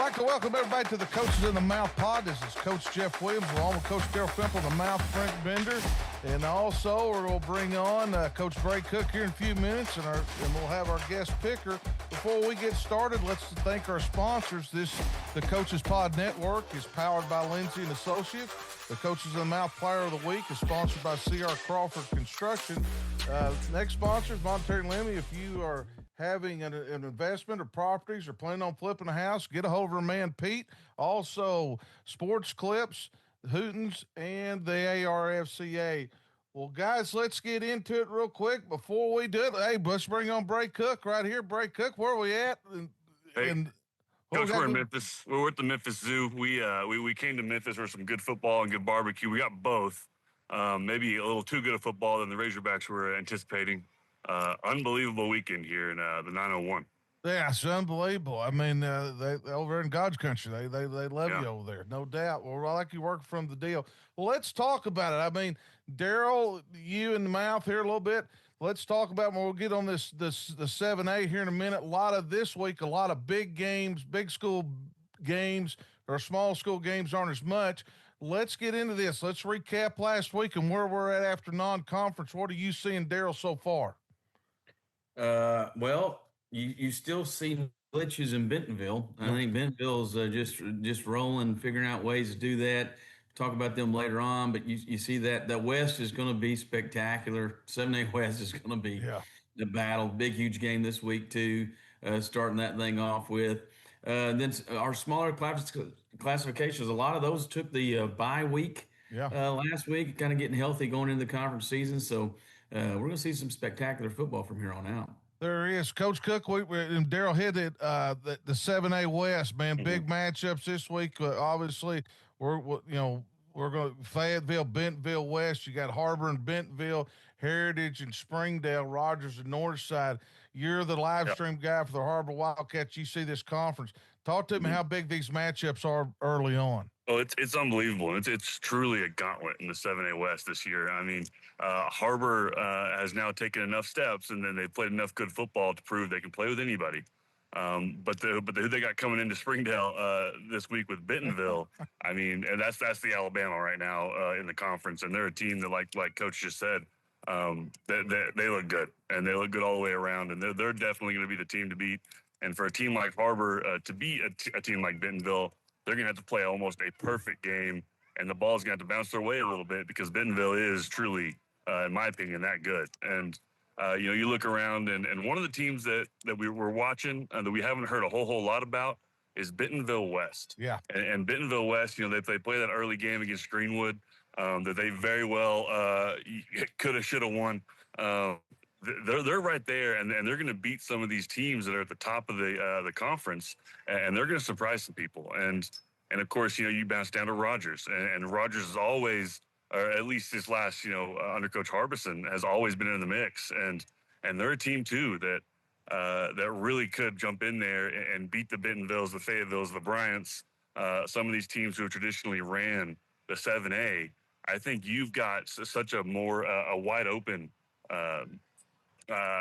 I'd like to welcome everybody to the Coaches in the Mouth pod. This is Coach Jeff Williams along with Coach Daryl Fimple, the Mouth Frank Bender. And also we're going to bring on Coach Bray Cook here in a few minutes, and we'll have our guest picker. Before we get started, let's thank our sponsors. The Coaches Pod Network is powered by Lindsey and Associates. The Coaches in the Mouth Player of the Week is sponsored by C.R. Crawford Construction. Next sponsor is Monetary Lemmy. If you are having an investment or properties or planning on flipping a house, get a hold of our man Pete. Also, Sports Clips, Hootens, and the ARFCA. Well, guys, let's get into it real quick. Before we do it, hey, let's bring on Bray Cook right here. Bray Cook, where are we at? Coach, we're in Memphis. We're at the Memphis Zoo. We came to Memphis for some good football and good barbecue. We got both. Maybe a little too good of football than the Razorbacks were anticipating. Unbelievable weekend here in the 901. Yeah, it's unbelievable. I mean, they over in God's country, they love you over there, no doubt. Well, I like you working from the deal. Well, let's talk about it. I mean, Daryl, you in the mouth here a little bit. Let's talk about when we'll get on the 7A here in a minute. A lot of this week, a lot of big games, big school games, or small school games aren't as much. Let's get into this. Let's recap last week and where we're at after non-conference. What are you seeing, Daryl, so far? Well, you still see glitches in Bentonville. I think Bentonville's just rolling, figuring out ways to do that. Talk about them later on, but you see that the West is going to be spectacular. 7A West is going to be the battle. Big, huge game this week too. Starting that thing off with. Then our smaller classifications. A lot of those took the bye week. Last week, kind of getting healthy going into the conference season. So we're going to see some spectacular football from here on out. There is. Coach Cook, and Daryl hit it, the 7A West, man. Big matchups this week. Obviously, we're going to Fayetteville, Bentonville West. You got Harbor and Bentonville, Heritage and Springdale, Rogers and Northside. You're the live stream guy for the Harbor Wildcats. You see this conference. Talk to me how big these matchups are early on. Oh, it's unbelievable. It's truly a gauntlet in the 7A West this year. I mean, Harbor has now taken enough steps, and then they've played enough good football to prove they can play with anybody. But who they got coming into Springdale this week with Bentonville, I mean, and that's the Alabama right now in the conference, and they're a team that, like Coach just said, they look good, and they look good all the way around, and they're definitely going to be the team to beat. And for a team like Harbor to beat a team like Bentonville, they're going to have to play almost a perfect game, and the ball's going to have to bounce their way a little bit because Bentonville is truly, in my opinion, that good. And, you look around, and one of the teams that we were watching that we haven't heard a whole lot about is Bentonville West. Yeah. And Bentonville West, they play that early game against Greenwood that they very well could have, should have won. They're right there, and they're going to beat some of these teams that are at the top of the conference, and they're going to surprise some people. And of course, you bounce down to Rogers, and Rogers is always, or at least this last, under Coach Harbison, has always been in the mix, and they're a team too that really could jump in there and beat the Bentonvilles, the Fayettevilles, the Bryants, some of these teams who have traditionally ran the 7A. I think you've got such a more a wide open.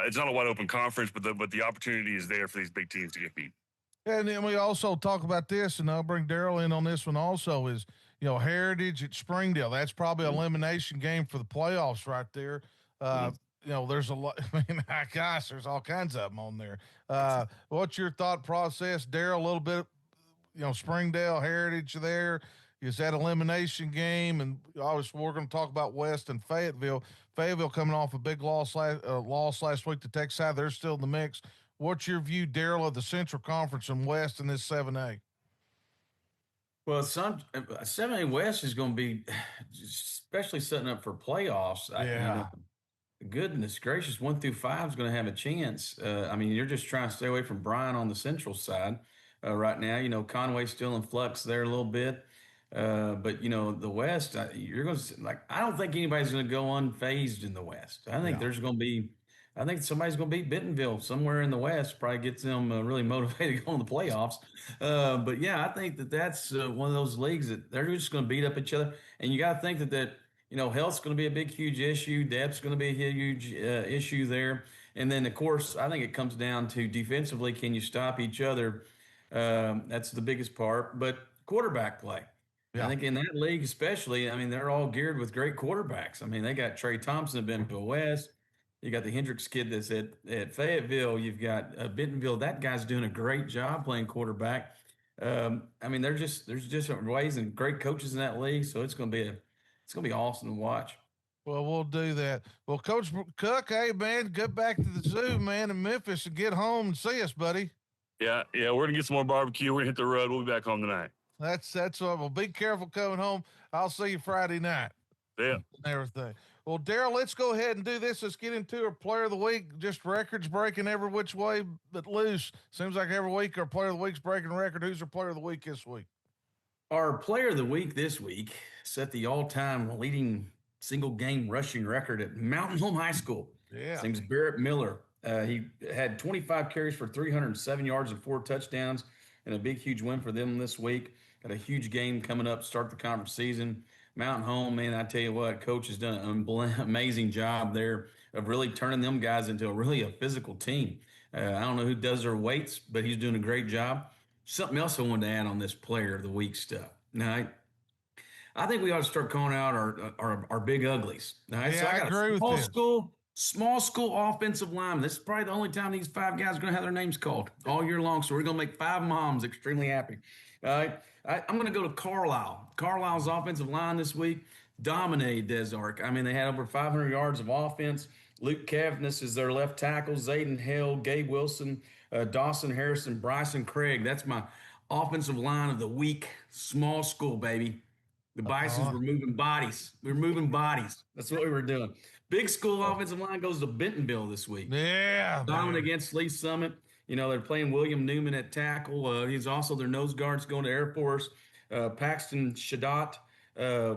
It's not a wide open conference, but the opportunity is there for these big teams to get beat. And then we also talk about this, and I'll bring Daryl in on this one also, is, Heritage at Springdale. That's probably an elimination game for the playoffs right there. There's a lot, gosh, there's all kinds of them on there. What's your thought process, Daryl? A little bit, Springdale, Heritage there. Is that elimination game? And obviously we're going to talk about West and Fayetteville. Fayetteville coming off a big loss last week to Texas High. They're still in the mix. What's your view, Daryl, of the Central Conference and West in this 7A? Well, 7A West is going to be, especially setting up for playoffs. Goodness gracious, 1 through 5 is going to have a chance. You're just trying to stay away from Bryan on the Central side right now. Conway's still in flux there a little bit. But the West, you're going to I don't think anybody's going to go unfazed in the West. I think somebody's going to beat Bentonville somewhere in the West, probably gets them really motivated to go in the playoffs. But yeah, I think that's one of those leagues that they're just going to beat up each other. And you got to think that health's going to be a big, huge issue. Depth's going to be a huge issue there. And then, of course, I think it comes down to defensively, can you stop each other? That's the biggest part. But quarterback play. I Yeah. think in that league, especially, I mean, they're all geared with great quarterbacks. I mean, they got Trey Thompson at Bentonville West. You got the Hendricks kid that's at Fayetteville. You've got Bentonville. That guy's doing a great job playing quarterback. I mean, there's different ways and great coaches in that league. So it's gonna be awesome to watch. Well, we'll do that. Well, Coach Cook, hey man, get back to the zoo, man, in Memphis, and get home and see us, buddy. Yeah, we're gonna get some more barbecue. We're gonna hit the road. We'll be back home tonight. That's what. Well, be careful coming home. I'll see you Friday night. Yeah. And everything. Well, Daryl, let's go ahead and do this. Let's get into our player of the week. Just records breaking every which way but loose. Seems like every week our player of the week's breaking a record. Who's our player of the week this week? Our player of the week this week set the all-time leading single game rushing record at Mountain Home High School. Yeah. His name's Barrett Miller. He had 25 carries for 307 yards and 4 touchdowns, and a big, huge win for them this week. Got a huge game coming up, start the conference season. Mountain Home, man, I tell you what, coach has done an amazing job there of really turning them guys into a physical team. I don't know who does their weights, but he's doing a great job. Something else I wanted to add on this player of the week stuff. Now, I think we ought to start calling out our big uglies. All right, Yeah, so I I got agree a with this. small school offensive lineman. This is probably the only time these 5 guys are going to have their names called all year long. So we're going to make 5 moms extremely happy. All right, I'm going to go to Carlisle. Carlisle's offensive line this week dominated Des Arc. I mean, they had over 500 yards of offense. Luke Kavnis is their left tackle. Zayden Hale, Gabe Wilson, Dawson Harrison, Bryson Craig. That's my offensive line of the week. Small school, baby. The Bisons were moving bodies. We were moving bodies. That's what we were doing. Big school offensive line goes to Bentonville this week. Yeah. Dominant against Lee Summit. You know, they're playing William Newman at tackle. He's also their nose guards going to Air Force. Paxton Shadat,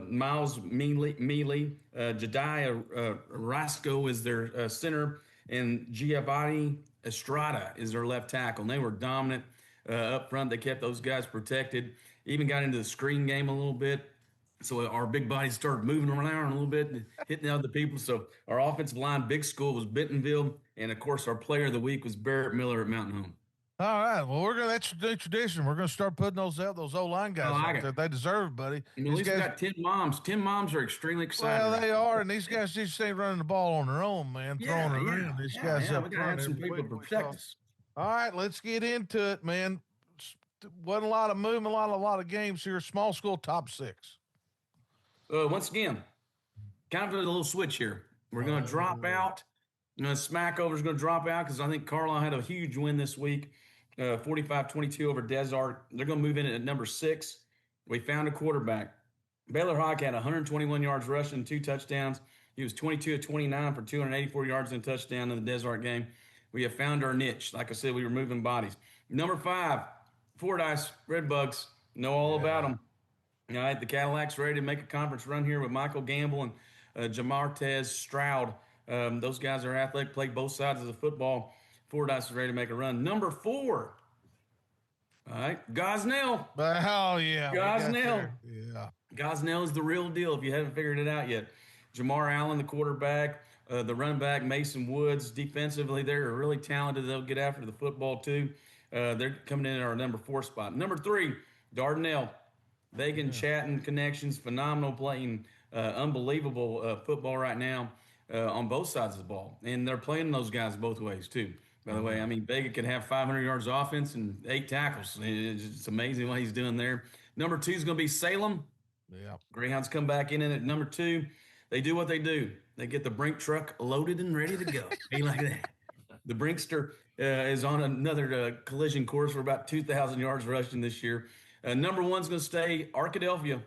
Miles Mealy, Jediah Rasco is their center, and Giovanni Estrada is their left tackle. And they were dominant up front. They kept those guys protected. Even got into the screen game a little bit. So our big bodies started moving around a little bit and hitting other people. So our offensive line, big school, was Bentonville. And, of course, our player of the week was Barrett Miller at Mountain Home. All right. Well, that's the tradition. We're gonna start putting those O-line guys out there. They deserve it, buddy. And at least we got 10 moms. 10 moms are extremely excited. Well, they are, and these guys just ain't running the ball on their own, man. Throwing it around. These guys up we gotta front have some every people to week. protect us. All right, let's get into it, man. Wasn't a lot of movement, a lot of games here. Small school top 6. Once again, kind of a little switch here. We're going to drop out. Smackover's going to drop out because I think Carlisle had a huge win this week, 45-22 over Des Arc. They're going to move in at number 6. We found a quarterback. Baylor Hawk had 121 yards rushing, 2 touchdowns. He was 22 of 29 for 284 yards and a touchdown in the Des Arc game. We have found our niche. Like I said, we were moving bodies. Number 5, Fordyce Redbugs. Know all about them. All right, the Cadillacs ready to make a conference run here with Michael Gamble and Jamartez Stroud. Those guys are athletic, play both sides of the football. Fordyce is ready to make a run. Number 4. All right, Gosnell. Oh, yeah. Gosnell. Yeah. Gosnell is the real deal if you haven't figured it out yet. Jamar Allen, the quarterback, the running back, Mason Woods. Defensively, they're really talented. They'll get after the football, too. They're coming in at our number 4 spot. Number 3, Dardanelle. Vagan Chatton connections, phenomenal playing, unbelievable football right now on both sides of the ball. And they're playing those guys both ways, too. By the way, I mean, Vega can have 500 yards of offense and 8 tackles. It's amazing what he's doing there. Number 2 is going to be Salem. Yeah. Greyhounds come back in at number 2. They do what they do. They get the Brink truck loaded and ready to go. Be like that. The Brinkster is on another collision course for about 2,000 yards rushing this year. Number 1's going to stay Arkadelphia.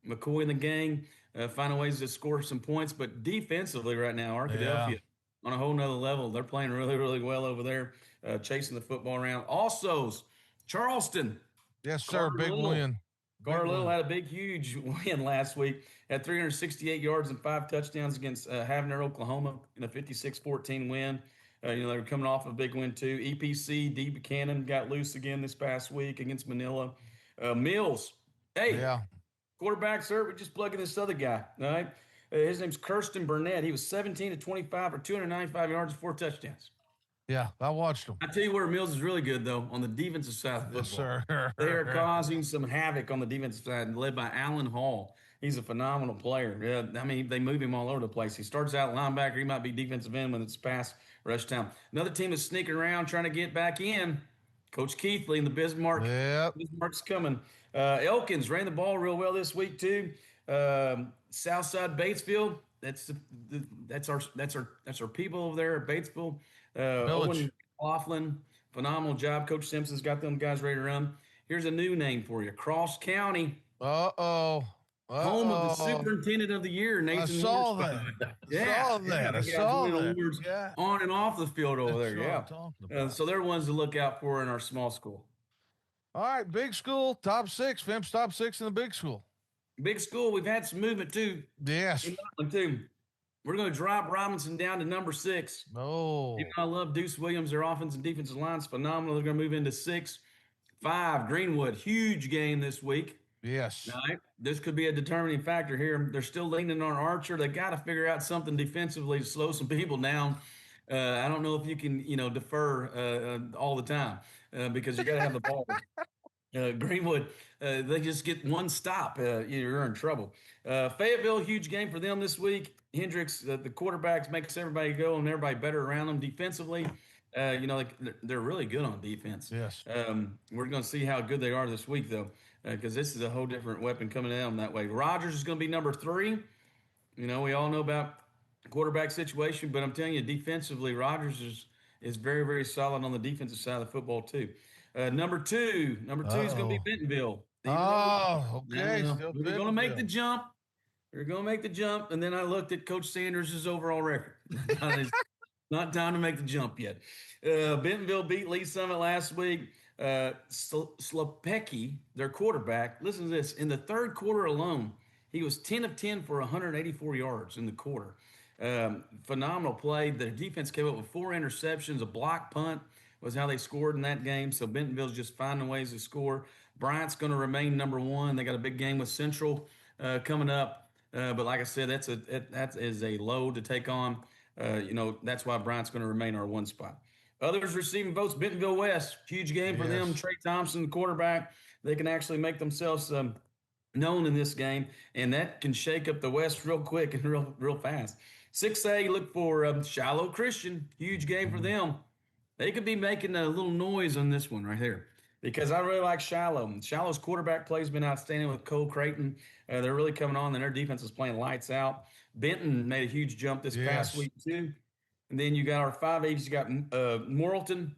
McCoy and the gang finding ways to score some points. But defensively right now, Arkadelphia on a whole nother level. They're playing really, really well over there, chasing the football around. Also, Charleston. Yes, sir. Big win. Carter Little had a big, huge win last week. Had 368 yards and 5 touchdowns against Havner, Oklahoma in a 56-14 win. They were coming off a big win, too. EPC, D. Buchanan got loose again this past week against Manila. Mills. Hey, quarterback, sir. We're just plugging this other guy. All right. His name's Kirsten Burnett. He was 17 to 25 for 295 yards and 4 touchdowns. Yeah, I watched them. I tell you where Mills is really good, though, on the defensive side of Yes, football. sir. They are causing some havoc on the defensive side, led by Allen Hall. He's a phenomenal player. Yeah, I mean, they move him all over the place. He starts out linebacker. He might be defensive end when it's pass rush time. Another team is sneaking around trying to get back in. Coach Keithley and the Bismarck. Yep. Bismarck's coming. Elkins ran the ball real well this week too. Southside Batesville. That's our people over there at Batesville. Village. Owen Laughlin, phenomenal job. Coach Simpson's got them guys ready to run. Here's a new name for you: Cross County, Uh-oh. home of the Superintendent of the Year, Nathan. I saw that. I saw that. Yeah. On and off the field over That's there. what Yeah. I'm talking about. So they're ones to look out for in our small school. All right, big school, top 6. Fimp's top 6 in the big school. Big school, we've had some movement too. Yes. In that one too. We're going to drop Robinson down to number 6. Oh. Even though I love Deuce Williams, their offense and defensive line's phenomenal. They're going to move into 6. 5, Greenwood, huge game this week. Yes. All right. This could be a determining factor here. They're still leaning on Archer. They got to figure out something defensively to slow some people down. I don't know if you can, defer all the time because you got to have the ball. Greenwood, they just get one stop. You're in trouble. Fayetteville, huge game for them this week. Hendricks, the quarterbacks, makes everybody go and everybody better around them defensively. They're really good on defense. Yes. We're going to see how good they are this week, though, because this is a whole different weapon coming at them that way. Rogers is going to be number 3. We all know about the quarterback situation, but I'm telling you, defensively, Rogers is very, very solid on the defensive side of the football, too. Number two is going to be Bentonville. Oh, okay. We're going to make the jump. We're going to make the jump. And then I looked at Coach Sanders' overall record. Not time to make the jump yet. Bentonville beat Lee Summit last week. Slepecki, their quarterback, listen to this. In the third quarter alone, he was 10 of 10 for 184 yards in the quarter. Phenomenal play. Their defense came up with 4 interceptions, a block punt was how they scored in that game. So Bentonville's just finding ways to score. Bryant's going to remain number 1. They got a big game with Central coming up. But like I said, that is a load to take on. That's why Bryant's going to remain our 1 spot. Others receiving votes, Bentonville West, huge game for them. Trey Thompson, the quarterback. They can actually make themselves known in this game, and that can shake up the West real quick and real fast. 6A, look for Shiloh Christian, huge game for them. They could be making a little noise on this one right here because I really like Shiloh. Shiloh's quarterback play has been outstanding with Cole Creighton. They're really coming on, and their defense is playing lights out. Benton made a huge jump this past week, too. And then you got our 5As. You got Morrilton.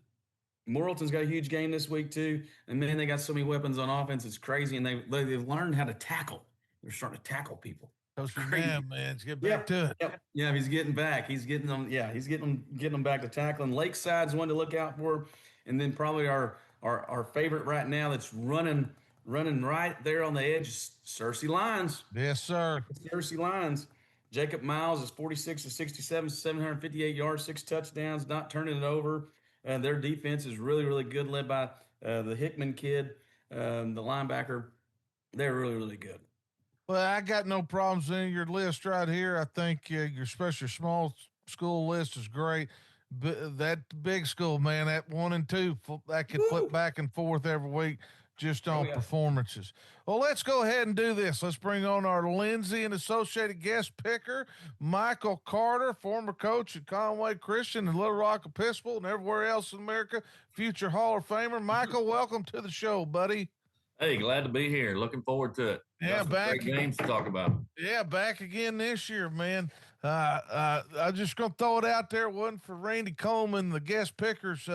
Morrilton's got a huge game this week, too. And then they got so many weapons on offense. It's crazy, and they've learned how to tackle. They're starting to tackle people. Coach man, let's get back to it. Yeah, he's getting back. He's getting them. Yeah, he's getting them back to tackling. Lakeside's one to look out for, and then probably our favorite right now that's running right there on the edge, Searcy Lions. Yes, sir. Searcy Lions. Jacob Miles is 46 to 67, 758 yards, 6 touchdowns, not turning it over. Their defense is really, really good, led by the Hickman kid, the linebacker. They're really, really good. Well, I got no problems in your list right here. I think your special small school list is great. But that big school, man, that 1 and 2, that could flip back and forth every week just on performances. Well, let's go ahead and do this. Let's bring on our Lindsey and Associated guest picker, Michael Carter, former coach at Conway Christian and Little Rock Episcopal and everywhere else in America, future Hall of Famer. Michael, welcome to the show, buddy. Hey, glad to be here. Looking forward to it. Yeah, back great games to talk about. Yeah, back again this year, man. I'm just gonna throw it out there. It wasn't for Randy Coleman, the guest pickers,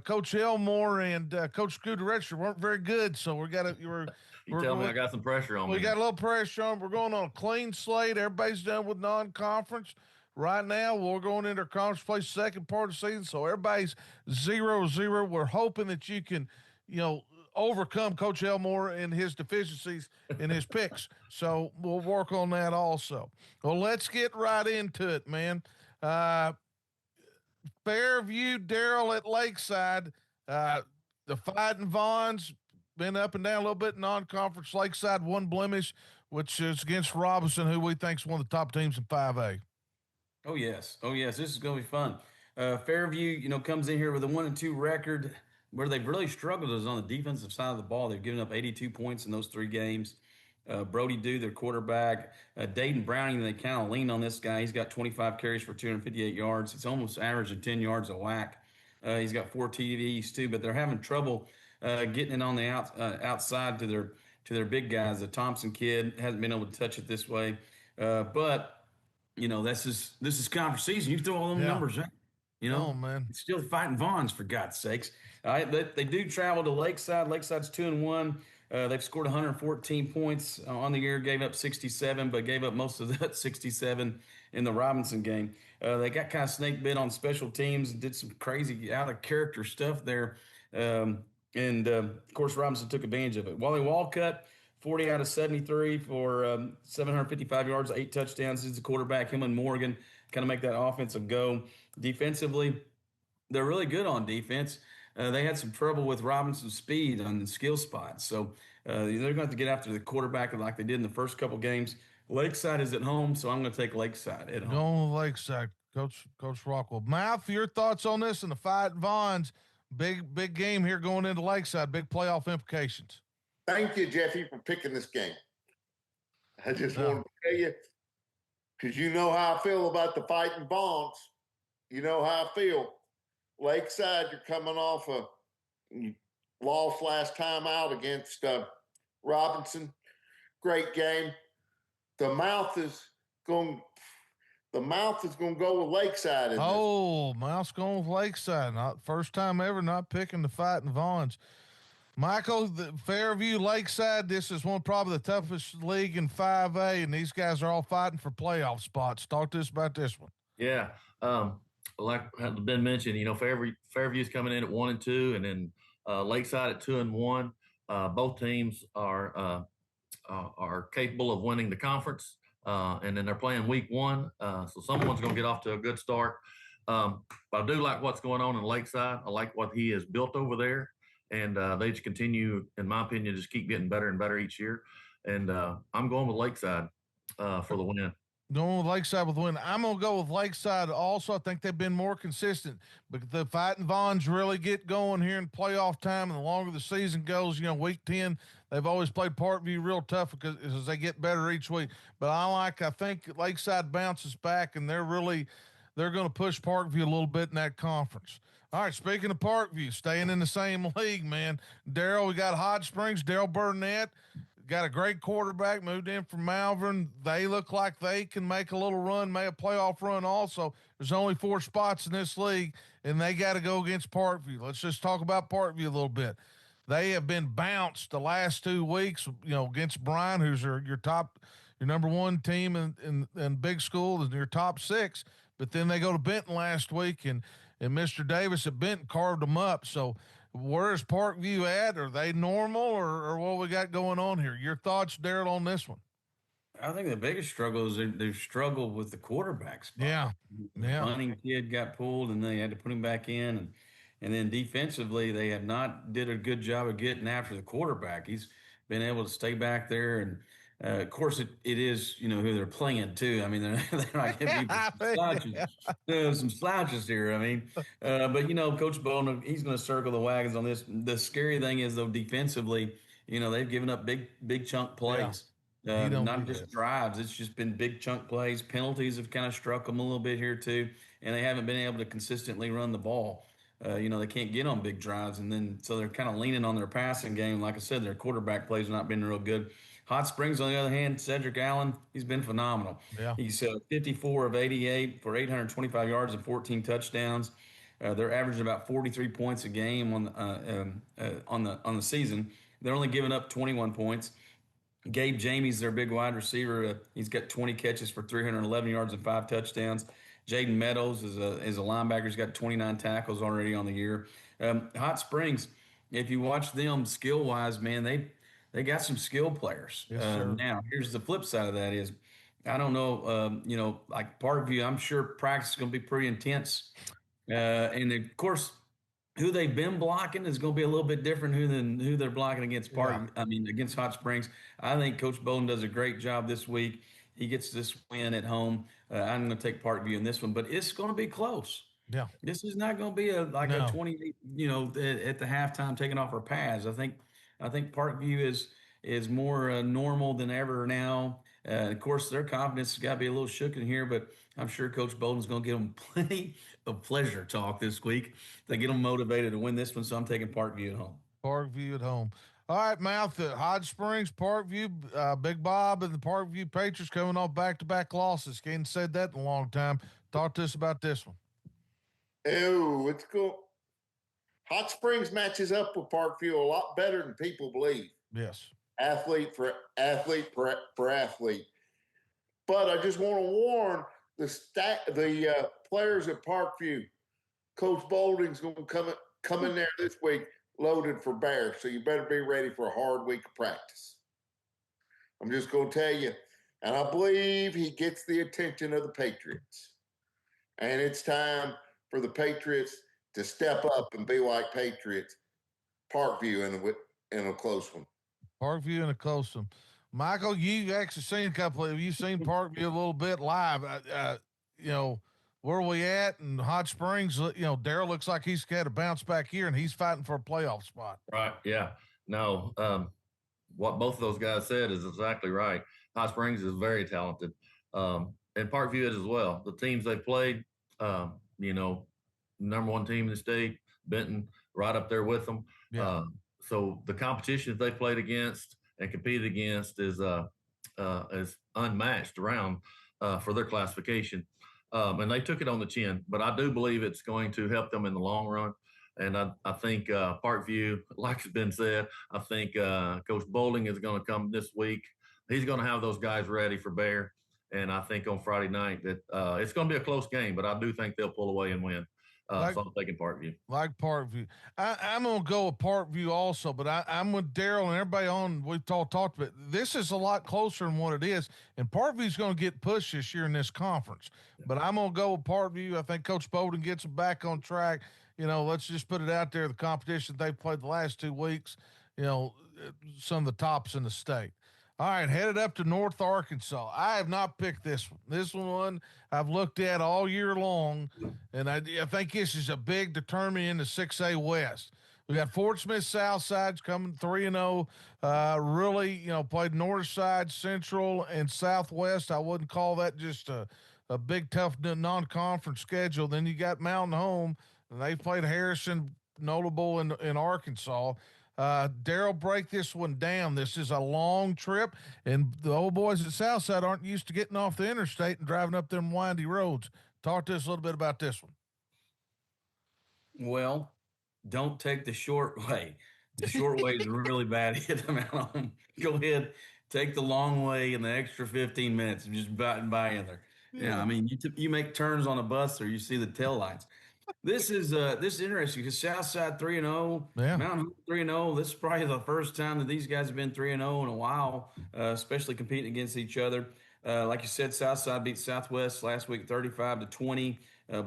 Coach Elmore and Coach Scooter Retcher weren't very good. So You tell me I got some pressure on me. We got a little pressure on. We're going on a clean slate. Everybody's done with non-conference. Right now, we're going into conference play second part of the season, so everybody's 0-0. We're hoping that you can, overcome Coach Elmore and his deficiencies in his picks. So we'll work on that also. Well, let's get right into it, man. Fairview, Daryl at Lakeside. The Fighting Vaughns been up and down a little bit. Non-conference. Lakeside 1 blemish, which is against Robinson, who we think is one of the top teams in 5A. Oh, yes. This is going to be fun. Fairview, comes in here with a 1-2 record. Where they've really struggled is on the defensive side of the ball. They've given up 82 points in those 3 games. Brody Dew, their quarterback. Dayton Browning, they kind of lean on this guy. He's got 25 carries for 258 yards. It's almost averaging 10 yards a whack. He's got 4 TDs too, but they're having trouble getting it on the outside to their big guys. The Thompson kid hasn't been able to touch it this way, but this is conference season. You throw all them numbers out. Oh man, it's still Fighting Vaughns, for God's sakes. They do travel to Lakeside. Lakeside's 2-1. They've scored 114 points on the year, gave up 67, but gave up most of that 67 in the Robinson game. They got kind of snake bit on special teams, did some crazy out of character stuff there. Of course, Robinson took advantage of it. Wally Walcott, 40 out of 73 for 755 yards, 8 touchdowns. He's the quarterback. Him and Morgan kind of make that offensive go. Defensively, they're really good on defense. They had some trouble with Robinson's speed on the skill spots. So they're going to have to get after the quarterback like they did in the first couple games. Lakeside is at home, so I'm going to take Lakeside at home. Going with Lakeside, Coach Rockwell. Mouth, your thoughts on this and the Fighting Vaughns? Big game here going into Lakeside. Big playoff implications. Thank you, Jeffy, for picking this game. I just wanted to tell you, because you know how I feel about the Fighting Vaughns. You know how I feel. Lakeside, you're coming off a loss last time out against Robinson. Great game. The mouth is going to go with Lakeside. Mouth's going with Lakeside. Not first time ever not picking the Fighting Vaughns. Michael, the Fairview, Lakeside, this is probably the toughest league in 5A, and these guys are all fighting for playoff spots. Talk to us about this one. Yeah. Like has been mentioned, Fairview's coming in at 1-2, and then Lakeside at 2-1. Both teams are capable of winning the conference, and then they're playing week 1, so someone's going to get off to a good start. But I do like what's going on in Lakeside. I like what he has built over there, and they just continue, in my opinion, just keep getting better and better each year. And I'm going with Lakeside for the win. Going with Lakeside with the win. I'm going to go with Lakeside also. I think they've been more consistent, but the Fighting Vaughns really get going here in playoff time, and the longer the season goes, week 10, they've always played Parkview real tough because as they get better each week. But I think Lakeside bounces back, and they're going to push Parkview a little bit in that conference. All right, speaking of Parkview, staying in the same league, man. Daryl, we got Hot Springs, Daryl Burnett. Got a great quarterback, moved in from Malvern. They look like they can make a little run, make a playoff run also. There's only 4 spots in this league, and they got to go against Parkview. Let's just talk about Parkview a little bit. They have been bounced the last 2 weeks, against Bryan, who's your number 1 team in big school, and your top 6. But then they go to Benton last week, and Mr. Davis at Benton carved them up. So where's Parkview at? Are they normal or what we got going on here? Your thoughts, Daryl, on this one? I think the biggest struggle is they've struggled with the quarterback spot. Yeah. The Bunning kid got pulled, and they had to put him back in. And then defensively, they have not did a good job of getting after the quarterback. He's been able to stay back there. And, of course, it is, who they're playing, too. I mean, they're not going to be slouches. Some slouches here. I mean, but, Coach Bowden, he's going to circle the wagons on this. The scary thing is, though, defensively, they've given up big chunk plays. Not just drives. It's just been big chunk plays. Penalties have kind of struck them a little bit here, too. And they haven't been able to consistently run the ball. They can't get on big drives. And so they're kind of leaning on their passing game. Like I said, their quarterback plays have not been real good. Hot Springs, on the other hand, Cedric Allen, he's been phenomenal. Yeah. He's 54 of 88 for 825 yards and 14 touchdowns. They're averaging about 43 points a game on the season. They're only giving up 21 points. Gabe Jamie's their big wide receiver. He's got 20 catches for 311 yards and 5 touchdowns. Jaden Meadows is a linebacker. He's got 29 tackles already on the year. Hot Springs, if you watch them skill-wise, man, they got some skill players. Yes, now, here's the flip side of that is, I don't know, like Parkview, I'm sure practice is going to be pretty intense. And, of course, who they've been blocking is going to be a little bit different than who they're blocking against against Hot Springs. I think Coach Bowden does a great job this week. He gets this win at home. I'm going to take Parkview in this one, but it's going to be close. Yeah. This is not going to be a 28, at the halftime taking off our pads. I think Parkview is more normal than ever now. Of course, their confidence has got to be a little shook in here, but I'm sure Coach Bolden's going to give them plenty of pleasure talk this week to get them motivated to win this one. So I'm taking Parkview at home. Parkview at home. All right, Mouth at Hot Springs, Parkview, Big Bob and the Parkview Patriots coming off back-to-back losses. Hadn't said that in a long time. Talk to us about this one. Oh, it's cool. Hot Springs matches up with Parkview a lot better than people believe. Yes. Athlete for athlete for athlete. But I just want to warn the players at Parkview. Coach Bolding's going to come in there this week loaded for bear, so you better be ready for a hard week of practice. I'm just going to tell you, and I believe he gets the attention of the Patriots. And it's time for the Patriots to step up and be like Patriots. Parkview in a close one. Parkview in a close one. Michael, you actually seen a couple of, you've seen Parkview a little bit live. Where are we at? And Hot Springs, Daryl looks like he's got to bounce back here, and he's fighting for a playoff spot. Right. Yeah. No. What both of those guys said is exactly right. Hot Springs is very talented, and Parkview is as well. The teams they played, number one team in the state, Benton, right up there with them. Yeah. So the competition that they played against and competed against is unmatched around for their classification. And they took it on the chin, but I do believe it's going to help them in the long run. And I think Parkview, like has been said, I think Coach Bolding is going to come this week. He's going to have those guys ready for Bear. And I think on Friday night that it's going to be a close game, but I do think they'll pull away and win. So I'm taking Parkview. Like Parkview. I'm going to go with Parkview also, but I'm with Daryl and everybody on. We've talked about this is a lot closer than what it is. And Parkview's going to get pushed this year in this conference. Yeah. But I'm going to go with Parkview. I think Coach Bowden gets them back on track. Let's just put it out there. The competition they played the last 2 weeks, some of the tops in the state. All right, headed up to North Arkansas. I have not picked this one. This one I've looked at all year long, and I think this is a big determinant in the 6A West. We got Fort Smith Southside's coming 3-0. Really, played North Side, Central, and Southwest. I wouldn't call that just a big, tough non-conference schedule. Then you got Mountain Home, and they played Harrison, notable in Arkansas. Daryl, break this one down. This is a long trip, and the old boys at Southside aren't used to getting off the interstate and driving up them windy roads. Talk to us a little bit about this one. Well, don't take the short way. The short way is really bad. Hit them out. Go ahead, take the long way in the extra 15 minutes and just by in there. Yeah, I mean, you make turns on a bus or you see the tail lights. This is interesting because Southside 3-0, yeah. Mountain Home 3-0. This is probably the first time that these guys have been 3-0 in a while, especially competing against each other. Like you said, Southside beat Southwest last week 35-20.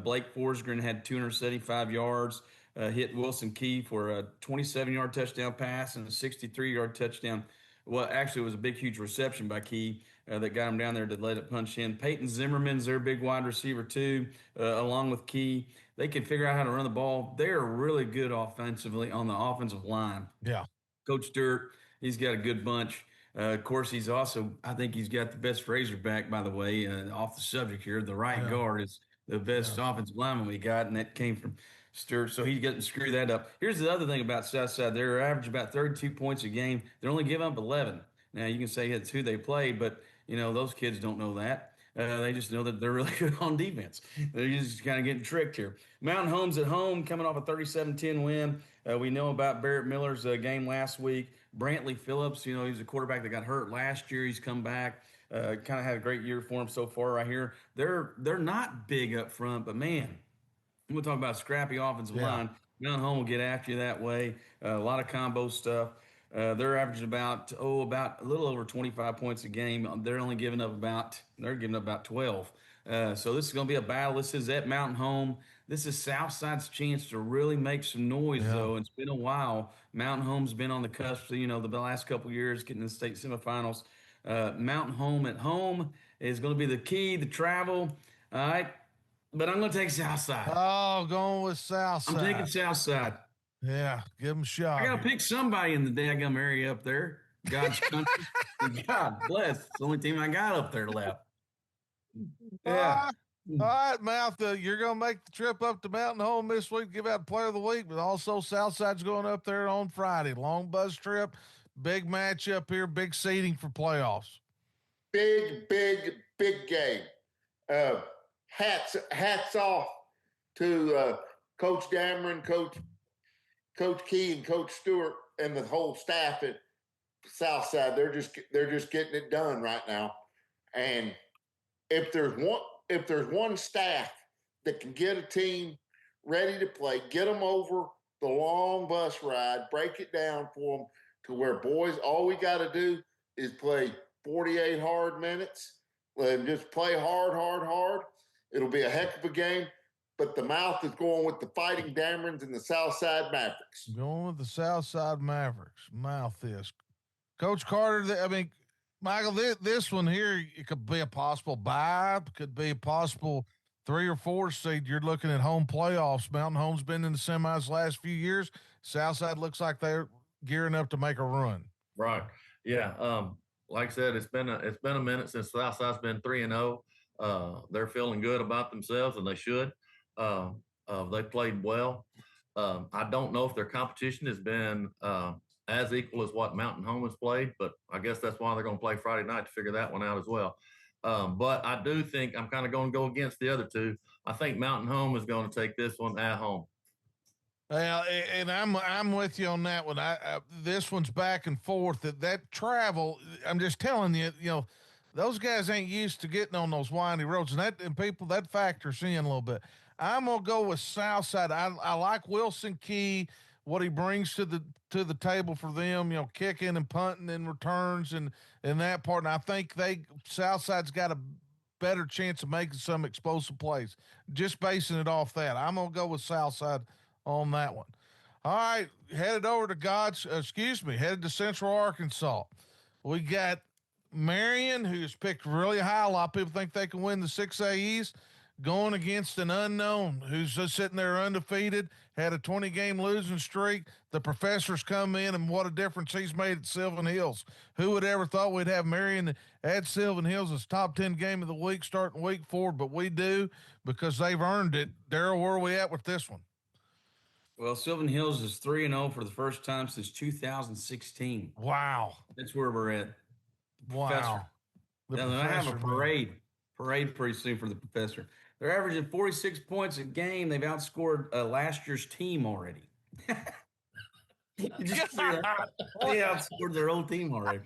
Blake Forsgren had 275 yards, hit Wilson Key for a 27-yard touchdown pass and a 63-yard touchdown. Well, actually, it was a big, huge reception by Key that got him down there to let it punch in. Peyton Zimmerman's their big wide receiver, too, along with Key. They can figure out how to run the ball. They're really good offensively on the offensive line. Yeah. Coach Dirt, he's got a good bunch. Of course, I think he's got the best Razorback, by the way, off the subject here. The right guard is the best offensive lineman we got, and that came from Sturt, so he doesn't screw that up. Here's the other thing about Southside. They're average about 32 points a game. They're only giving up 11. Now, you can say it's who they played, but, those kids don't know that. They just know that they're really good on defense. They're just kind of getting tricked here. Mountain Home's at home, coming off a 37-10 win. We know about Barrett Miller's game last week. Brantley Phillips, he's a quarterback that got hurt last year. He's come back. Kind of had a great year for him so far right here. They're not big up front, but, man, we'll talk about scrappy offensive line. Mountain Home will get after you that way. A lot of combo stuff. They're averaging about a little over 25 points a game. They're giving up about 12. So this is going to be a battle. This is at Mountain Home. This is Southside's chance to really make some noise, though. It's been a while. Mountain Home's been on the cusp, the last couple of years, getting to the state semifinals. Mountain Home at home is going to be the key, the travel. All right. but I'm going to take Southside. Oh, going with Southside. I'm taking Southside. Yeah, give them a shot. I got to pick somebody in the daggum area up there. God's country. God bless. It's the only team I got up there left. Yeah. All right, Mouth, you're going to make the trip up to Mountain Home this week, give out Player of the Week, but also Southside's going up there on Friday. Long bus trip, big match up here, big seeding for playoffs. Big game. Hats off to Coach Dameron, Coach Key, and Coach Stewart, and the whole staff at Southside. They're just getting it done right now. And if there's one staff that can get a team ready to play, get them over the long bus ride, break it down for them to where, boys, all we got to do is play 48 hard minutes and just play hard. It'll be a heck of a game. But the Mouth is going with the Fighting Damerons and the Southside Mavericks. Going with the Southside Mavericks. Mouth is. Coach Carter, Michael, this one here, it could be a possible bye, could be a possible 3 or 4 seed. You're looking at home playoffs. Mountain Home's been in the semis last few years. Southside looks like they're gearing up to make a run. Right. Yeah. Like I said, it's been a minute since Southside's been 3-0. They're feeling good about themselves, and they should. They played well. I don't know if their competition has been as equal as what Mountain Home has played, but I guess that's why they're going to play Friday night to figure that one out as well. But I do think I'm kind of going to go against the other two. I think Mountain Home is going to take this one at home. Well, and I'm with you on that one. This one's back and forth. That travel, I'm just telling you, those guys ain't used to getting on those windy roads, and people that factors in a little bit. I'm gonna go with Southside. I like Wilson Key, what he brings to the table for them. Kicking and punting and returns and that part. And I think Southside's got a better chance of making some explosive plays. Just basing it off that, I'm gonna go with Southside on that one. All right, headed to Central Arkansas. We got Marion, who's picked really high. A lot of people think they can win the 6A East, going against an unknown who's just sitting there undefeated, had a 20-game losing streak. The professor's come in, and what a difference he's made at Sylvan Hills. Who would ever thought we'd have Marion at Sylvan Hills as top 10 game of the week starting week 4, but we do because they've earned it. Daryl, where are we at with this one? Well, Sylvan Hills is 3-0 for the first time since 2016. Wow. That's where we're at. Wow. Now, they have a parade pretty soon for the professor. They're averaging 46 points a game. They've outscored last year's team already. They outscored their old team already.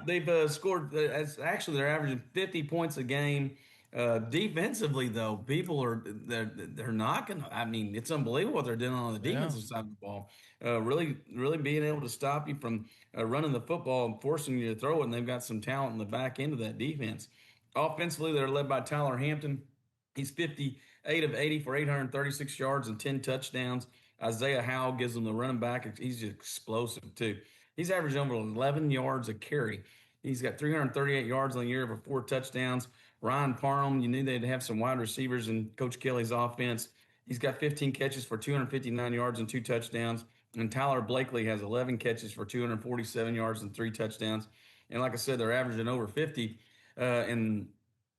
They've scored. They're averaging 50 points a game. Defensively, though, they're knocking. It's unbelievable what they're doing on the defensive side of the ball. Really being able to stop you from running the football and forcing you to throw it. And they've got some talent in the back end of that defense. Offensively, they're led by Tyler Hampton. He's 58 of 80 for 836 yards and 10 touchdowns. Isaiah Howell gives them the running back. He's explosive, too. He's averaging over 11 yards a carry. He's got 338 yards on the year for 4 touchdowns. Ryan Parham, you knew they'd have some wide receivers in Coach Kelly's offense. He's got 15 catches for 259 yards and 2 touchdowns. And Tyler Blakely has 11 catches for 247 yards and 3 touchdowns. And like I said, they're averaging over 50. And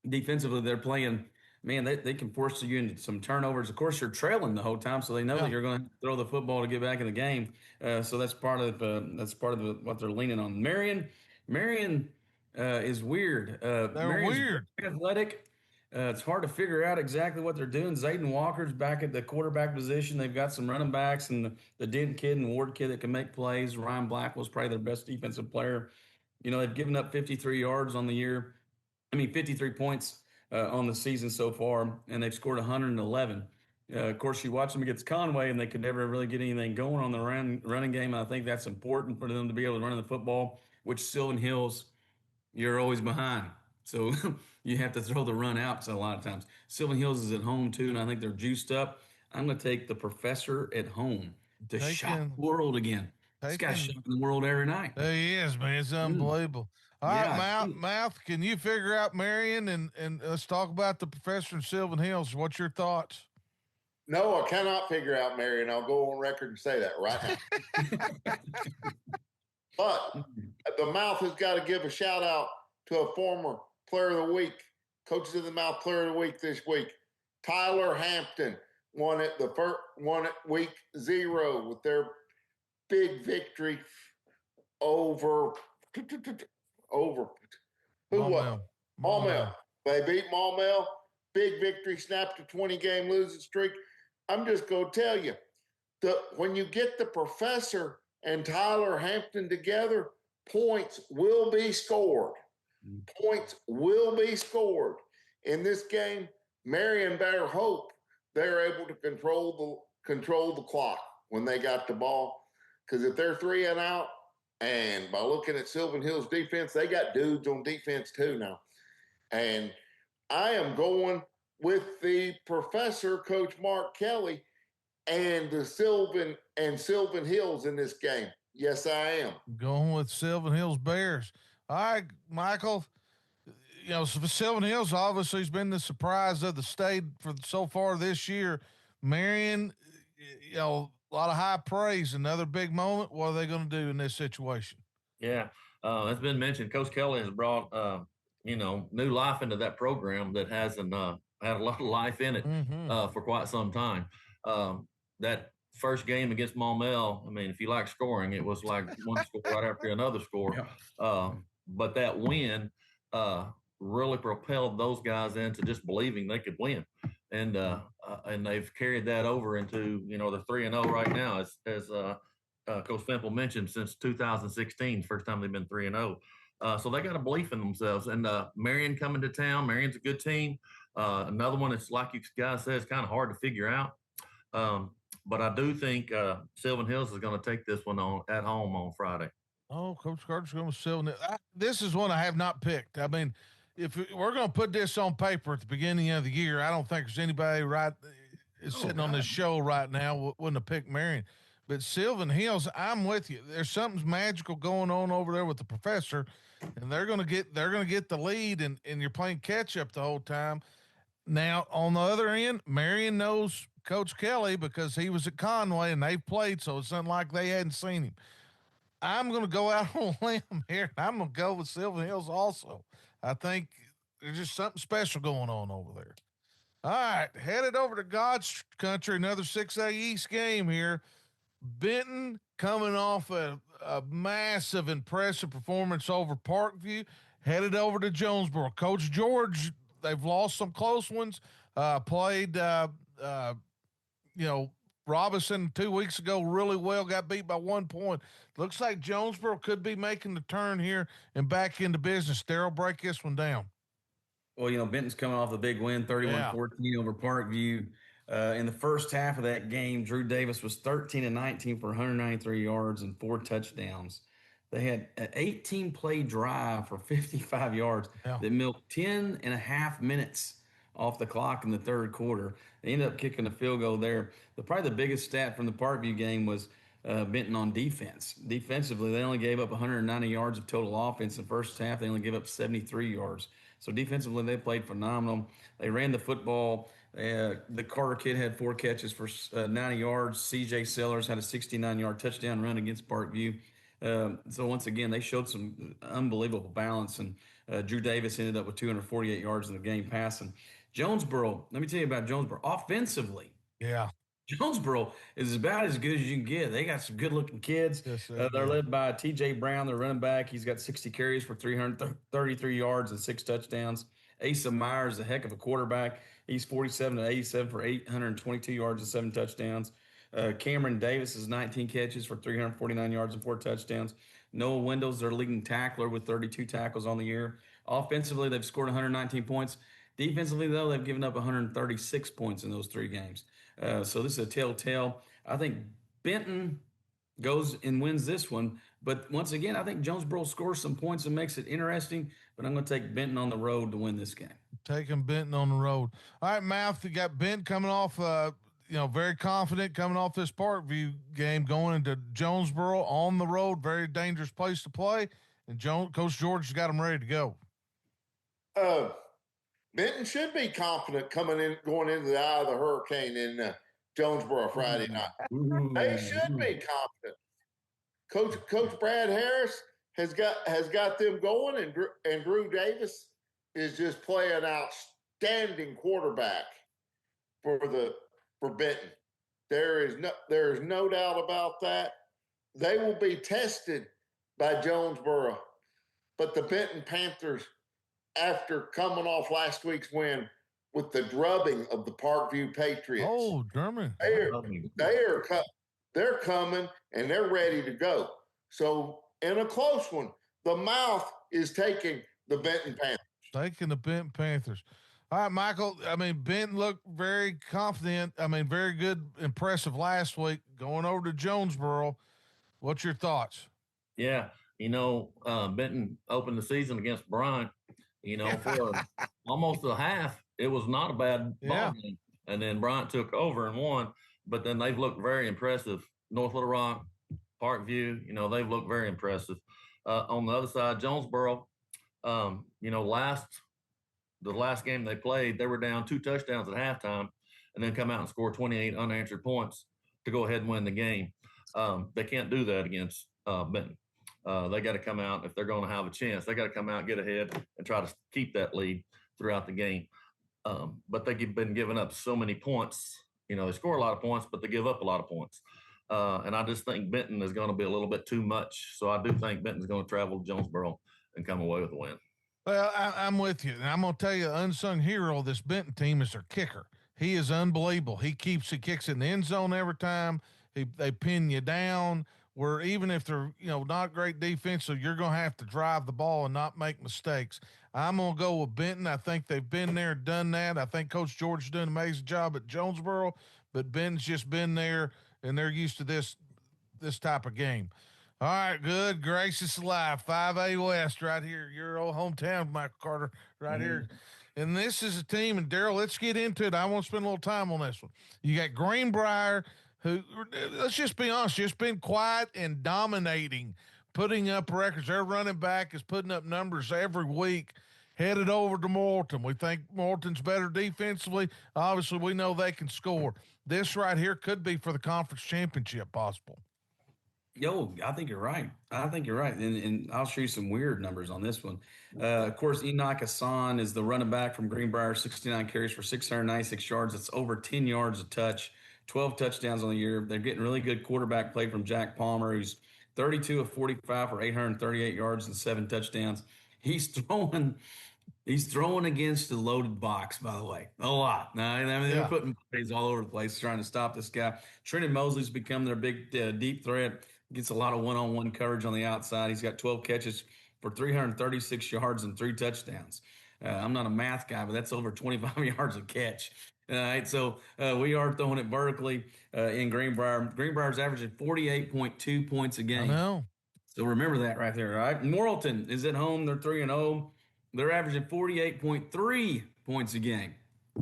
defensively, they're playing, they can force you into some turnovers. Of course, you're trailing the whole time, so they know that you're going to throw the football to get back in the game. So that's part of what they're leaning on. Marion is weird. They're weird. Athletic. It's hard to figure out exactly what they're doing. Zayden Walker's back at the quarterback position. They've got some running backs and the Dent kid and Ward kid that can make plays. Ryan Blackwell's probably their best defensive player. They've given up 53 yards on the year. 53 points on the season so far, and they've scored 111. Of course, you watch them against Conway, and they could never really get anything going on the running game. I think that's important for them to be able to run the football, which Sylvan Hills, you're always behind. So you have to throw the run out a lot of times. Sylvan Hills is at home, too, and I think they're juiced up. I'm going to take the professor at home to shock the world again. This guy's shocking the world every night. He is, man. It's unbelievable. All right, Mouth, can you figure out Marion and let's talk about the professor in Sylvan Hills? What's your thoughts? No, I cannot figure out Marion. I'll go on record and say that right now. But the Mouth has got to give a shout out to a former player of the week, Coaches of the Mouth player of the week this week. Tyler Hampton won it week 0 with their big victory over who was Maumelle. They beat Maumelle. Big victory, snapped a 20-game losing streak. I'm just going to tell you, when you get the professor and Tyler Hampton together, points will be scored. Points will be scored. In this game, Marion better hope they're able to control the clock when they got the ball. Because if they're 3 and out, and by looking at Sylvan Hills defense, they got dudes on defense too now. And I am going with the professor, Coach Mark Kelly, and the Sylvan Hills in this game. Yes, I am. Going with Sylvan Hills Bears. All right, Michael. You know, Sylvan Hills obviously has been the surprise of the state for so far this year. Marion, you know, a lot of high praise. Another big moment. What are they going to do in this situation? Yeah, it's been mentioned. Coach Kelly has brought, new life into that program that hasn't had a lot of life in it for quite some time. That first game against Maumelle, I mean, if you like scoring, it was like one score right after another score. Yeah. But that win really propelled those guys into just believing they could win. And they've carried that over into, they're 3-0 right now, as Coach Fimple mentioned, since 2016, first time they've been 3-0. So they got a belief in themselves. And Marion coming to town, Marion's a good team. Another one that's, like you guys said, it's kind of hard to figure out. But I do think Sylvan Hills is going to take this one on at home on Friday. Oh, Coach Carter's going to Sylvan Hills. This is one I have not picked. I mean, if we're going to put this on paper at the beginning of the year, I don't think there's anybody sitting on this show right now wouldn't have picked Marion. But Sylvan Hills, I'm with you. There's something magical going on over there with the professor, and they're going to get the lead, and you're playing catch up the whole time. Now, on the other end, Marion knows Coach Kelly because he was at Conway and they played, so it's not like they hadn't seen him. I'm going to go out on a limb here, and I'm going to go with Sylvan Hills also. I think there's just something special going on over there. All right, headed over to God's country, another 6A East game here. Benton coming off a massive, impressive performance over Parkview, headed over to Jonesboro. Coach George, they've lost some close ones, played, Robinson 2 weeks ago really well, got beat by 1 point. Looks like Jonesboro could be making the turn here and back into business. Daryl, break this one down. Well, Benton's coming off a big win, 31-14 over Parkview. In the first half of that game, Drew Davis was 13-19 for 193 yards and 4 touchdowns. They had an 18-play drive for 55 yards that milked 10 and a half minutes off the clock in the third quarter. They ended up kicking a field goal there. Probably the biggest stat from the Parkview game was Benton on defense. Defensively, they only gave up 190 yards of total offense. In the first half, they only gave up 73 yards. So defensively, they played phenomenal. They ran the football. The Carter kid had 4 catches for 90 yards. C.J. Sellers had a 69-yard touchdown run against Parkview. So once again, they showed some unbelievable balance, and Drew Davis ended up with 248 yards in the game passing. Jonesboro, let me tell you about Jonesboro. Offensively, Jonesboro is about as good as you can get. They got some good-looking kids. Yes, they're led by T.J. Brown, their running back. He's got 60 carries for 333 yards and 6 touchdowns. Asa Myers, a heck of a quarterback. He's 47-87 for 822 yards and 7 touchdowns. Cameron Davis is 19 catches for 349 yards and 4 touchdowns. Noah Windows, their leading tackler, with 32 tackles on the year. Offensively, they've scored 119 points. Defensively, though, they've given up 136 points in those 3 games. So this is a telltale. I think Benton goes and wins this one. But once again, I think Jonesboro scores some points and makes it interesting. But I'm going to take Benton on the road to win this game. Taking Benton on the road. All right, Mouth, you got Benton coming off, very confident coming off this Parkview game, going into Jonesboro on the road, very dangerous place to play. and Coach George has got them ready to go. Benton should be confident going into the eye of the hurricane in Jonesboro Friday night. They should be confident. Coach Brad Harris has got them going, and Drew Davis is just playing outstanding quarterback for Benton. There is no doubt about that. They will be tested by Jonesboro, but the Benton Panthers, after coming off last week's win with the drubbing of the Parkview Patriots. Oh, German. They're coming and they're ready to go. So in a close one, the Mouth is taking the Benton Panthers. Taking the Benton Panthers. All right, Michael. I mean, Benton looked very confident. I mean, very good, impressive last week. Going over to Jonesboro, what's your thoughts? Yeah, Benton opened the season against Bryant. For almost a half, it was not a bad ball game. And then Bryant took over and won. But then they've looked very impressive. North Little Rock, Parkview, they've looked very impressive. On the other side, Jonesboro, the last game they played, they were down 2 touchdowns at halftime and then come out and score 28 unanswered points to go ahead and win the game. They can't do that against Benton. They got to come out, if they're going to have a chance, they got to come out, get ahead, and try to keep that lead throughout the game. But they've been giving up so many points. They score a lot of points, but they give up a lot of points. And I just think Benton is going to be a little bit too much. So I do think Benton's going to travel to Jonesboro and come away with a win. Well, I'm with you. And I'm going to tell you, the unsung hero of this Benton team is their kicker. He is unbelievable. He kicks it in the end zone every time. They pin you down, where even if they're, not great defense, so you're going to have to drive the ball and not make mistakes. I'm going to go with Benton. I think they've been there, done that. I think Coach George is doing an amazing job at Jonesboro, but Benton's just been there, and they're used to this type of game. All right, good gracious alive, 5A West right here, your old hometown, Michael Carter, right here. And this is a team, and Daryl, let's get into it. I want to spend a little time on this one. You got Greenbrier, who, let's just be honest, just been quiet and dominating, putting up records. Their running back is putting up numbers every week, headed over to Morton. We think Morton's better defensively. Obviously, we know they can score. This right here could be for the conference championship possible. I think you're right. And I'll show you some weird numbers on this one. Of course, Enoch Hassan is the running back from Greenbrier, 69 carries for 696 yards. That's over 10 yards a touch, 12 touchdowns on the year. They're getting really good quarterback play from Jack Palmer, who's 32 of 45 for 838 yards and 7 touchdowns. He's throwing against the loaded box, by the way, a lot. Now, they're putting plays all over the place trying to stop this guy. Trenton Mosley's become their big deep threat. Gets a lot of one-on-one coverage on the outside. He's got 12 catches for 336 yards and 3 touchdowns. I'm not a math guy, but that's over 25 yards a catch. All right, so we are throwing it vertically in Greenbrier. Greenbrier's averaging 48.2 points a game. I know. So remember that right there, all right? Morrilton is at home. They're 3-0. They're averaging 48.3 points a game.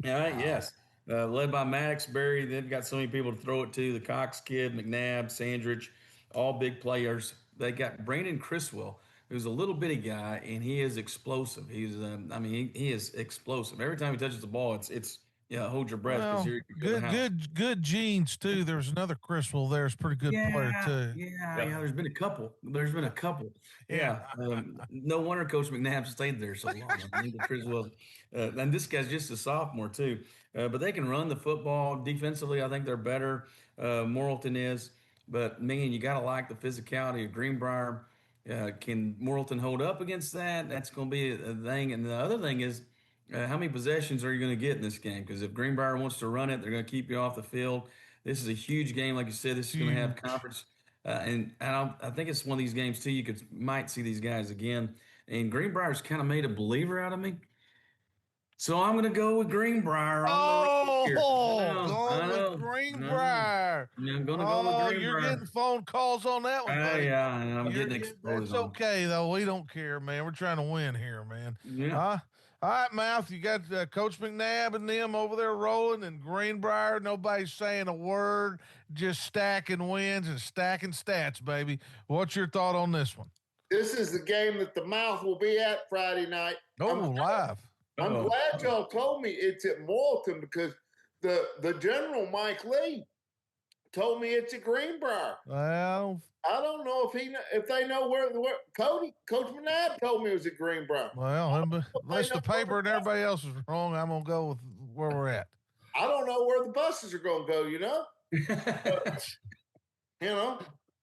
All right, yes. Led by Maddox Berry. They've got so many people to throw it to. The Cox kid, McNabb, Sandrich, all big players. They got Brandon Criswell, who's a little bitty guy, and he is explosive. He's, he is explosive. Every time he touches the ball, it's hold your breath. Well, good genes too. There's another Criswell there. Is pretty good player too. Yeah. There's been a couple. Yeah. No wonder Coach McNabb stayed there so long. I think Criswell, and this guy's just a sophomore too. But they can run the football defensively. I think they're better. Morrilton is. But, man, you got to like the physicality of Greenbrier. Can Morrilton hold up against that? That's going to be a thing. And the other thing is, how many possessions are you going to get in this game? Because if Greenbrier wants to run it, they're going to keep you off the field. This is a huge game. Like you said, this is going to have conference. And I think it's one of these games, too, you might see these guys again. And Greenbrier's kind of made a believer out of me. So I'm going to go with Greenbrier. Going with Greenbrier. I'm going to go with Greenbrier. You're getting phone calls on that one, buddy. Yeah, and I'm getting exposed. It's okay, though. We don't care, man. We're trying to win here, man. Yeah. All right, Mouth, you got Coach McNabb and them over there rolling, and Greenbrier, nobody's saying a word, just stacking wins and stacking stats, baby. What's your thought on this one? This is the game that the Mouth will be at Friday night. Live. I'm glad y'all told me it's at Morton because the General Mike Lee told me it's at Greenbrier. Well, I don't know if they know where Coach McNabb told me it was at Greenbrier. Well, unless the paper and everybody else is wrong, I'm gonna go with where we're at. I don't know where the buses are gonna go,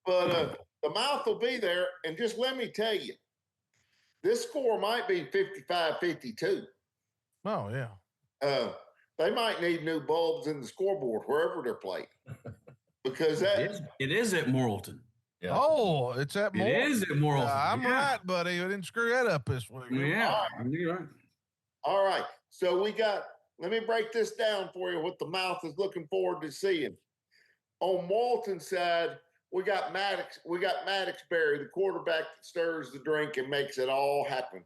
but the Mouth will be there, and just let me tell you, this score might be 55-52. Oh yeah. They might need new bulbs in the scoreboard wherever they're playing, because it is at Morrilton. Yeah. Oh, it's at Morton. It is at Morrilton. I'm right, buddy. I didn't screw that up this week. Yeah, you're right. All right. So let me break this down for you, what the Mouth is looking forward to seeing. On Morton's side, we got Maddox Berry, the quarterback that stirs the drink and makes it all happen.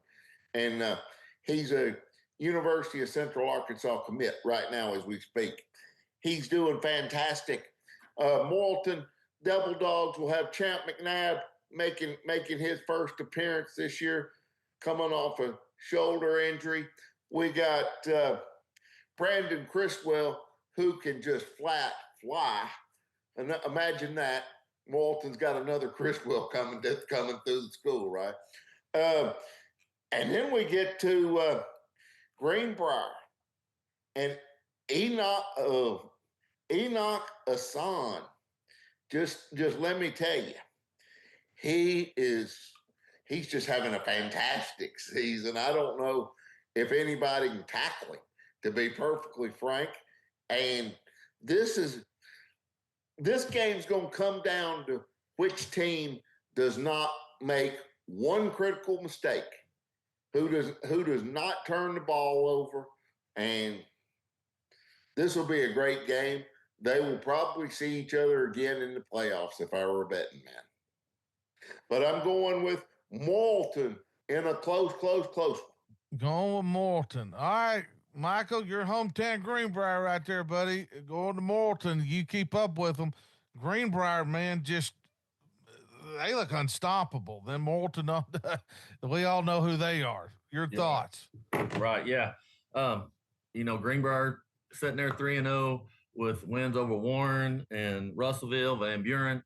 And he's a University of Central Arkansas commit right now as we speak. He's doing fantastic. Morton Devil Dogs will have Champ McNabb making his first appearance this year, coming off a shoulder injury. We got Brandon Criswell, who can just flat fly. And imagine that. Morton's got another Criswell coming through the school, right? And then we get to Greenbrier, and Enoch Asan. Just let me tell you, he's just having a fantastic season. I don't know if anybody can tackle him, to be perfectly frank. And this game's going to come down to which team does not make one critical mistake, who does not turn the ball over, and this will be a great game. They will probably see each other again in the playoffs if I were a betting man. But I'm going with Morton in a close one. Going with Morton. All right, Michael, your hometown Greenbrier right there, buddy. Going to Morton. You keep up with them. Greenbrier, man, they look unstoppable. Then Morton, we all know who they are. Your thoughts? Right, yeah. Greenbrier sitting there 3-0 with wins over Warren and Russellville, Van Buren.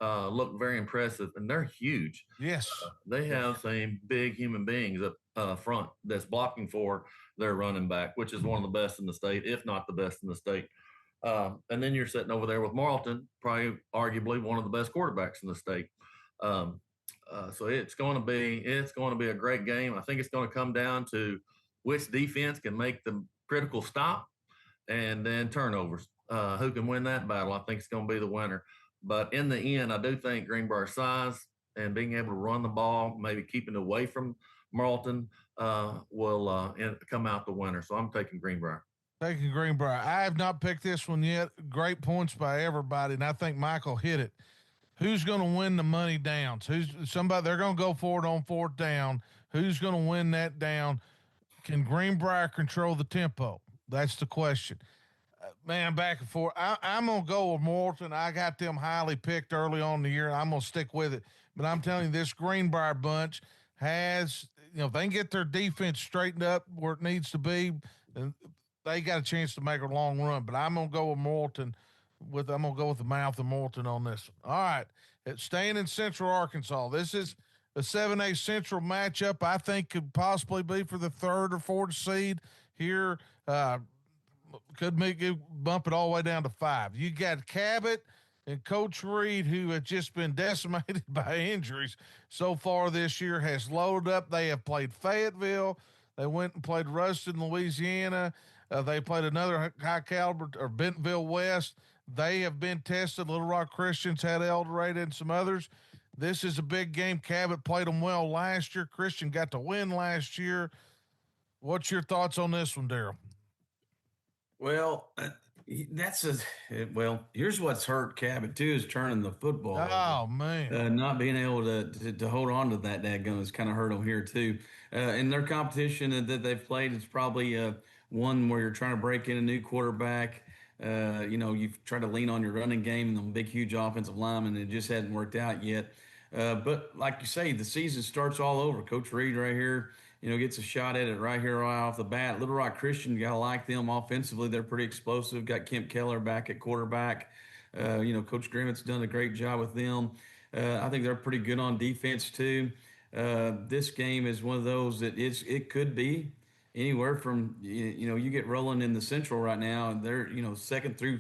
Look very impressive, and they're huge. Yes. They have some big human beings up front that's blocking for their running back, which is one of the best in the state, if not the best in the state. And then you're sitting over there with Marlton, probably arguably one of the best quarterbacks in the state. So it's going to be a great game. I think it's going to come down to which defense can make the critical stop and then turnovers. Who can win that battle? I think it's going to be the winner. But in the end, I do think Greenbrier's size and being able to run the ball, maybe keeping it away from Marlton, will come out the winner. So I'm taking Greenbrier. Taking Greenbrier. I have not picked this one yet. Great points by everybody, and I think Michael hit it. Who's going to win the money downs? They're going to go for it on fourth down. Who's going to win that down? Can Greenbrier control the tempo? That's the question. Man, back and forth. I'm going to go with Morton. I got them highly picked early on in the year, and I'm going to stick with it. But I'm telling you, this Greenbrier bunch has, if they can get their defense straightened up where it needs to be, they got a chance to make a long run. But I'm going to go with Morton. I'm going to go with the Mouth of Morton on this one. All right. Staying in Central Arkansas. This is a 7A Central matchup I think could possibly be for the third or fourth seed here. Could bump it all the way down to 5. You got Cabot and Coach Reed, who have just been decimated by injuries so far this year, has loaded up. They have played Fayetteville. They went and played Ruston, Louisiana. They played another high caliber, or Bentonville West. They have been tested. Little Rock Christians had El Dorado and some others. This is a big game. Cabot played them well last year. Christian got to win last year. What's your thoughts on this one, Daryl? Well, here's what's hurt Cabot too, is turning the football over. Man. Not being able to hold on to that dadgum has kind of hurt them here too. In their competition that they've played, it's probably one where you're trying to break in a new quarterback. You've tried to lean on your running game and the big, huge offensive lineman, and it just hasn't worked out yet. But like you say, the season starts all over. Coach Reed right here, gets a shot at it right here right off the bat. Little Rock Christian, you got to like them offensively. They're pretty explosive. Got Kemp Keller back at quarterback. Coach Grimmett's done a great job with them. I think they're pretty good on defense too. This game is one of those that it could be anywhere from you get rolling in the Central right now, and they're second through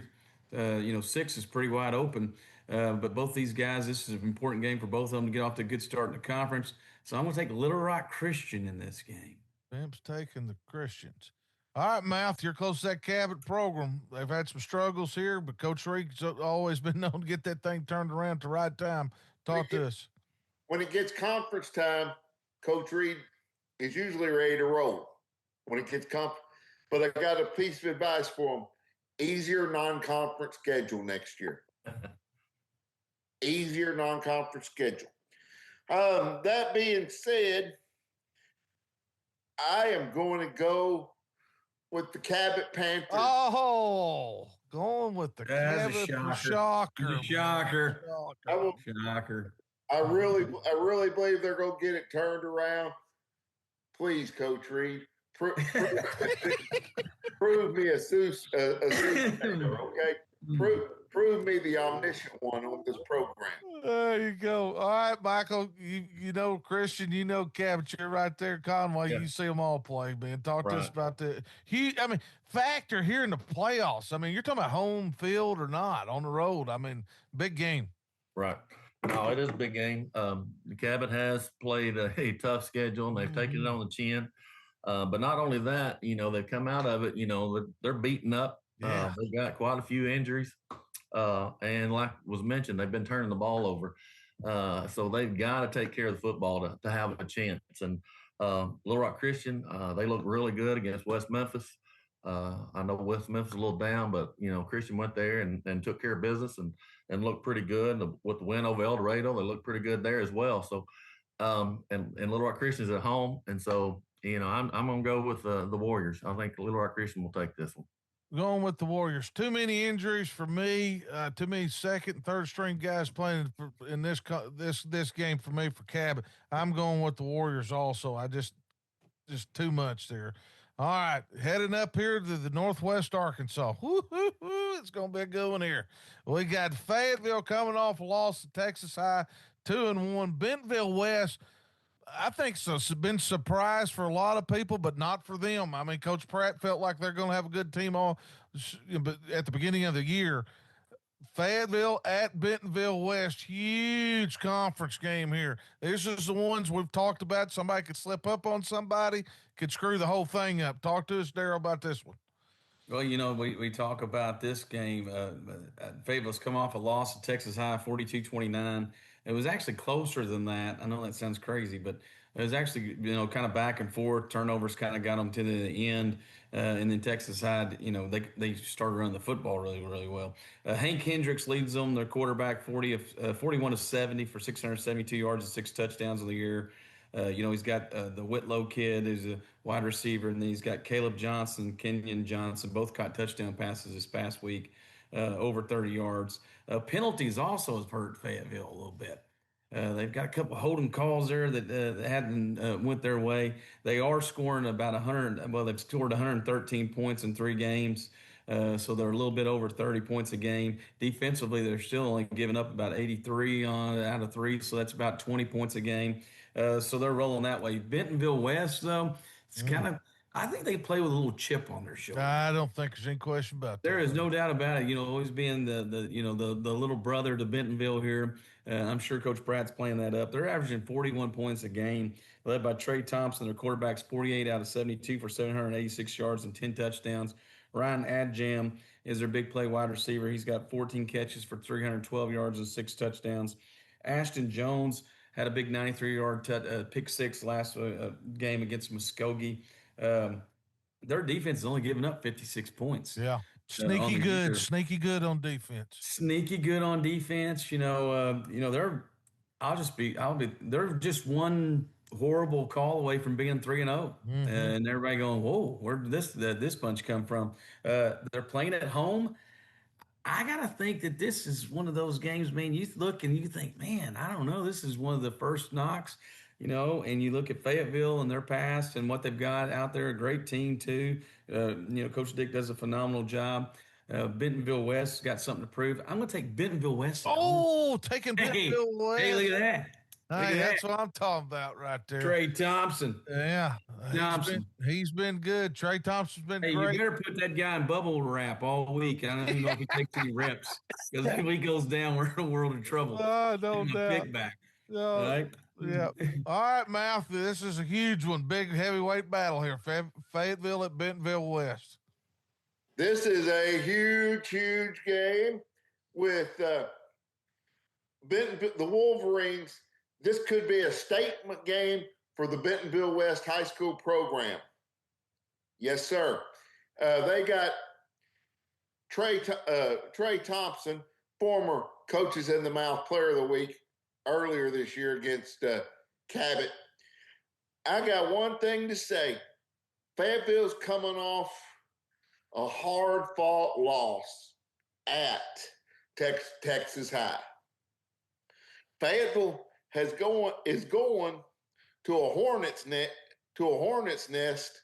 six is pretty wide open. But both these guys, this is an important game for both of them to get off to a good start in the conference. So I'm going to take Little Rock Christian in this game. Pimp's taking the Christians. All right, Mouth, you're close to that Cabot program. They've had some struggles here, but Coach Reed's always been known to get that thing turned around at the right time. Talk to us. When it gets conference time, Coach Reed is usually ready to roll. When it gets but I got a piece of advice for him. Easier non-conference schedule next year. Easier non-conference schedule. That being said, I am going to go with the Cabot Panthers. Oh, going with the Cabot shocker. Shocker. I really believe they're going to get it turned around. Please, Coach Reed, prove me a soothsayer, okay? Prove me the omniscient one on this program. There you go. All right, Michael. You know Christian. You know Cabot. You're right there, Conway. Yeah. You see them all play, man. Talk to us about the factor here in the playoffs. I mean, you're talking about home field or not on the road. I mean, big game. Right. No, it is a big game. The Cabot has played a tough schedule, and they've taken it on the chin. But not only that, they've come out of it. They're beaten up. Yeah. They've got quite a few injuries. And like was mentioned, they've been turning the ball over. So they've got to take care of the football to have a chance. And Little Rock Christian, they look really good against West Memphis. I know West Memphis is a little down, but, Christian went there and took care of business and looked pretty good. With the win over El Dorado, they looked pretty good there as well. So, and Little Rock Christian is at home. And so, I'm going to go with the Warriors. I think Little Rock Christian will take this one. Going with the Warriors. Too many injuries for me. Too many second and third string guys playing in this game for me for Cabot. I'm going with the Warriors also. I just too much there. All right, heading up here to the Northwest Arkansas. It's going to be a good one here. We got Fayetteville coming off a loss to Texas High, 2-1. Bentonville West, I think so. It's been surprised for a lot of people, but not for them. I mean, Coach Pratt felt like they're going to have a good team but at the beginning of the year. Fayetteville at Bentonville West, huge conference game here. This is the ones we've talked about. Somebody could slip up on somebody, could screw the whole thing up. Talk to us, Daryl, about this one. Well, we talk about this game. Fayetteville's come off a loss to Texas High, 42-29. It was actually closer than that. I know that sounds crazy, but it was actually, kind of back and forth. Turnovers kind of got them to the end. And then Texas High, they started running the football really, really well. Hank Hendricks leads them, their quarterback, 41 of 70 for 672 yards and 6 touchdowns of the year. He's got the Whitlow kid who's a wide receiver, and then he's got Caleb Johnson, Kenyon Johnson, both caught touchdown passes this past week, over 30 yards. Penalties also has hurt Fayetteville a little bit. They've got a couple of holding calls there that hadn't went their way. They are scoring about 100. Well, they've scored 113 points in 3 games. So they're a little bit over 30 points a game. Defensively, they're still only giving up about 83 out of 3. So that's about 20 points a game. So they're rolling that way. Bentonville West, though, it's kind of, I think they play with a little chip on their shoulder. I don't think there's any question about that. There is no doubt about it. Always being the little brother to Bentonville here. I'm sure Coach Pratt's playing that up. They're averaging 41 points a game, led by Trey Thompson. Their quarterback's 48 out of 72 for 786 yards and 10 touchdowns. Ryan Adjam is their big play wide receiver. He's got 14 catches for 312 yards and 6 touchdowns. Ashton Jones had a big 93-yard pick six last game against Muskogee. Their defense is only giving up 56 points. Yeah. Sneaky good on defense. Sneaky good on defense. They're just one horrible call away from being 3-0. And everybody going, whoa, where did this bunch come from? They're playing at home. I got to think that this is one of those games, man, you look and you think, man, I don't know. This is one of the first knocks, and you look at Fayetteville and their past and what they've got out there, a great team too. Coach Dick does a phenomenal job. Bentonville West got something to prove. I'm going to take Bentonville West. Oh, taking Bentonville West. Hey, look at that. Hey, that's what I'm talking about right there. Trey Thompson. Yeah. Thompson. He's been good. Trey Thompson's been great. You better put that guy in bubble wrap all week. I don't even know if he takes any reps. Because if he goes down, we're in a world of trouble. Oh, no doubt. Pick back. No. Right? Yeah. All right, Mouth. This is a huge one. Big heavyweight battle here. Fayetteville at Bentonville West. This is a huge, huge game with the Wolverines. This could be a statement game for the Bentonville West High School program. Yes, sir. They got Trey Thompson, former Coaches in the Mouth Player of the Week, earlier this year against Cabot. I got one thing to say. Fayetteville's coming off a hard-fought loss at Texas High. Fayetteville is going to a Hornets nest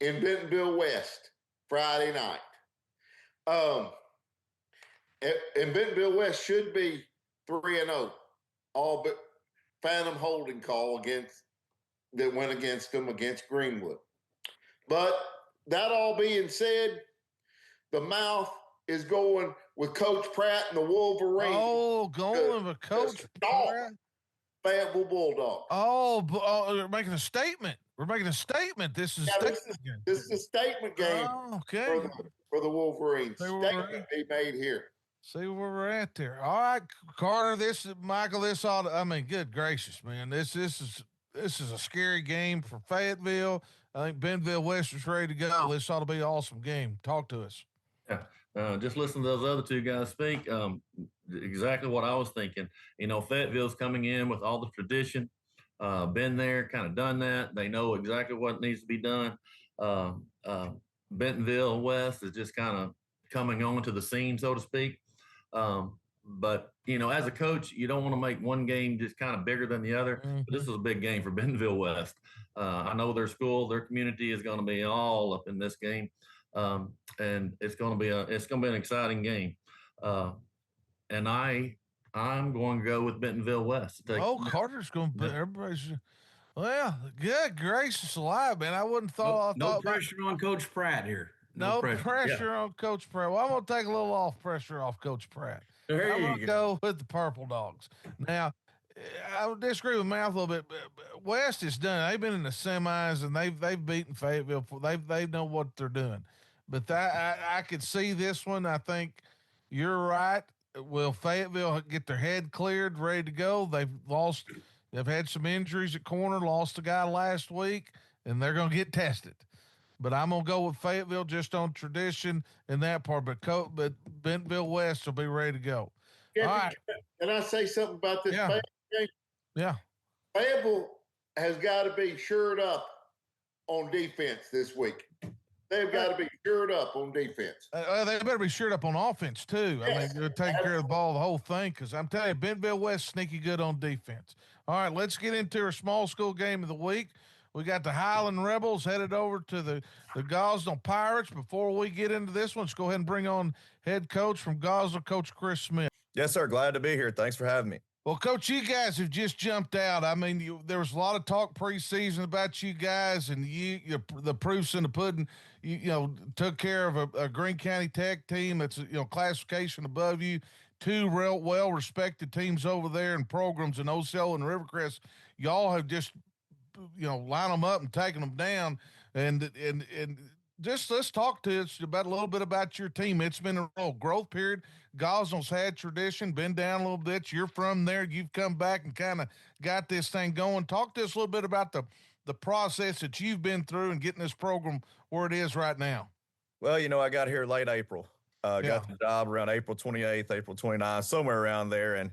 in Bentonville West Friday night. And Bentonville West should be 3-0, all but phantom holding call that went against them against Greenwood. But that all being said, the Mouth is going with Coach Pratt and the Wolverines. Oh, going with Coach Pratt. Fayetteville Bulldogs. We're making a statement. This is this is a statement game for the Wolverines. Statement be made here. See where we're at there. All right, Carter. Good gracious, man. This is a scary game for Fayetteville. I think Bentonville West is ready to go. This ought to be an awesome game. Talk to us. Yeah. Just listen to those other two guys speak. Exactly what I was thinking. Fayetteville's coming in with all the tradition, been there, kind of done that. They know exactly what needs to be done. Bentonville West is just kind of coming on to the scene, so to speak. But as a coach, you don't want to make one game just kind of bigger than the other. Mm-hmm. But this is a big game for Bentonville West. I know their school, their community is going to be all up in this game. And it's going to be an exciting game. And I'm going to go with Bentonville West. Carter's going to be everybody's. Well, good gracious alive, man. I wouldn't thought. No pressure on Coach Pratt here. No pressure on Coach Pratt. Well, I'm going to take a little pressure off Coach Pratt. I'm going to go with the Purple Dogs. Now, I would disagree with Mouth a little bit. But West is done. They've been in the semis and they've beaten Fayetteville. They know what they're doing. But I could see this one. I think you're right. Will Fayetteville get their head cleared, ready to go? They've had some injuries at corner, lost a guy last week, and they're going to get tested. But I'm going to go with Fayetteville just on tradition and that part. But Bentonville West will be ready to go. Yeah, all right. Can I say something about this Fayetteville game? Yeah. Fayetteville has got to be shored up on defense this week. They've got to be shored up on defense. They better be shored up on offense, too. Yes. I mean, they're taking care of the ball, the whole thing, because I'm telling you, Bentonville West sneaky good on defense. All right, let's get into our small school game of the week. We got the Highland Rebels headed over to the Gosnell Pirates. Before we get into this one, let's go ahead and bring on head coach from Gosnell, Coach Chris Smith. Yes, sir. Glad to be here. Thanks for having me. Well, Coach, you guys have just jumped out. I mean, there was a lot of talk preseason about you guys, and the proofs in the pudding. You took care of a Greene County Tech team that's classification above you. Two well-respected teams over there and programs in Osceola and Rivercrest. Y'all have just line them up and taken them down, and just let's talk to us about a little bit about your team. It's been a growth period. Gosnell's had tradition, been down a little bit. You're from there. You've come back and kind of got this thing going. Talk to us a little bit about the process that you've been through and getting this program where it is right now. Well, I got here late April. Got the job around April 28th, April 29th, somewhere around there. And,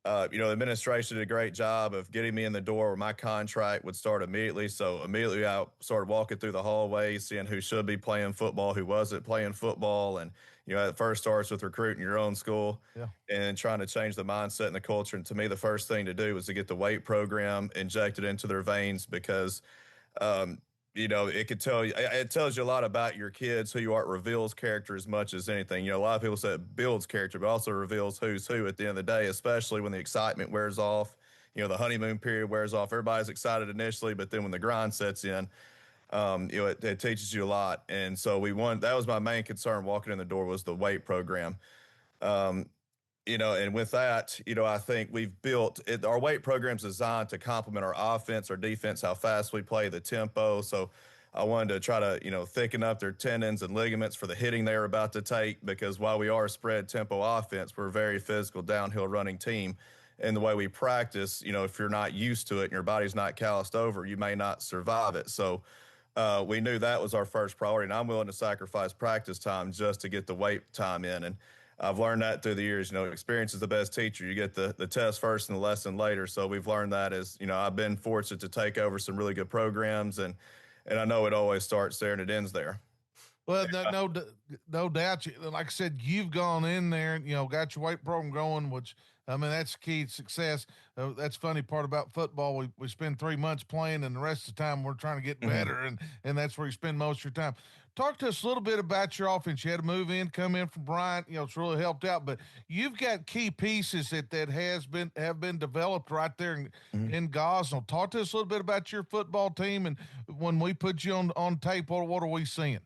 the administration did a great job of getting me in the door where my contract would start immediately. So immediately I started walking through the hallways, seeing who should be playing football, who wasn't playing football, and, it first starts with recruiting your own school Yeah. and trying to change the mindset and the culture. And to me, the first thing to do was to get the weight program injected into their veins because, it tells you a lot about your kids, who you are. It reveals character as much as anything. A lot of people say it builds character, but also reveals who's who at the end of the day, especially when the excitement wears off. The honeymoon period wears off. Everybody's excited initially, but then when the grind sets in, it teaches you a lot. And so that was my main concern walking in the door was the weight program. And with that, I think we've built it. Our weight program's designed to complement our offense, our defense, how fast we play, the tempo. So I wanted to try to, thicken up their tendons and ligaments for the hitting they're about to take, because while we are a spread tempo offense, we're a very physical downhill running team. And the way we practice, if you're not used to it and your body's not calloused over, you may not survive it. So we knew that was our first priority, and I'm willing to sacrifice practice time just to get the weight time in. And I've learned that through the years. Experience is the best teacher. You get the test first and the lesson later. So we've learned that as, I've been fortunate to take over some really good programs, and I know it always starts there and it ends there. Well, no doubt. Like I said, you've gone in there and, got your weight program going, which, that's the key to success. That's funny part about football. We spend 3 months playing, and the rest of the time we're trying to get better, and that's where you spend most of your time. Talk to us a little bit about your offense. You had to come in from Bryant. It's really helped out, but you've got key pieces that have been developed right there in Gosnell. Talk to us a little bit about your football team, and when we put you on tape, what are we seeing?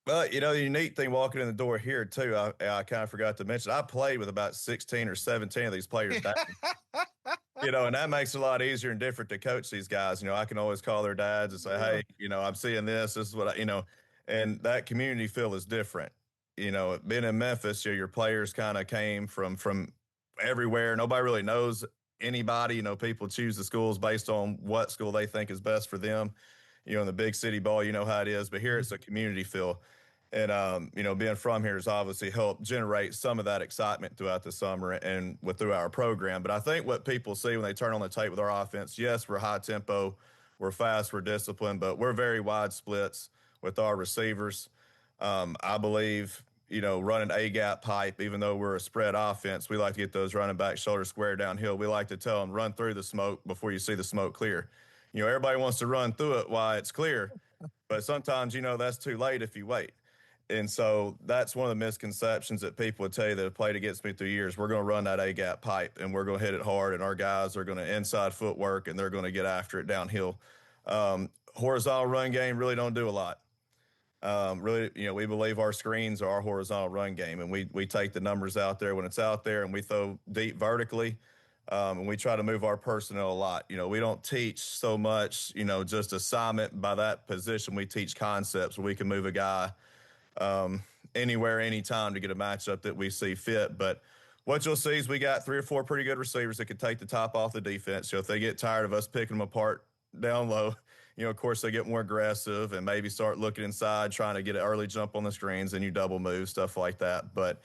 Well, the unique thing walking in the door here, too, I kind of forgot to mention, I played with about 16 or 17 of these players back. And that makes it a lot easier and different to coach these guys. I can always call their dads and say, hey, I'm seeing this is what and that community feel is different. Being in Memphis, your players kind of came from everywhere. Nobody really knows anybody. People choose the schools based on what school they think is best for them. In the big city ball, how it is, but here it's a community feel. And, being from here has obviously helped generate some of that excitement throughout the summer and through our program. But I think what people see when they turn on the tape with our offense, yes, we're high tempo, we're fast, we're disciplined, but we're very wide splits with our receivers. I believe, running A-gap pipe, even though we're a spread offense, we like to get those running backs shoulder square downhill. We like to tell them, run through the smoke before you see the smoke clear. Everybody wants to run through it while it's clear, but sometimes, that's too late if you wait. And so that's one of the misconceptions that people would tell you that have played against me through years. We're going to run that A-gap pipe, and we're going to hit it hard, and our guys are going to inside footwork, and they're going to get after it downhill. Horizontal run game really don't do a lot. We believe our screens are our horizontal run game, and we take the numbers out there when it's out there, and we throw deep vertically. And we try to move our personnel a lot. We don't teach so much, just assignment by that position. We teach concepts where we can move a guy anywhere, anytime to get a matchup that we see fit. But what you'll see is we got 3 or 4 pretty good receivers that can take the top off the defense. So if they get tired of us picking them apart down low, of course, they get more aggressive and maybe start looking inside, trying to get an early jump on the screens, and you double move, stuff like that. But,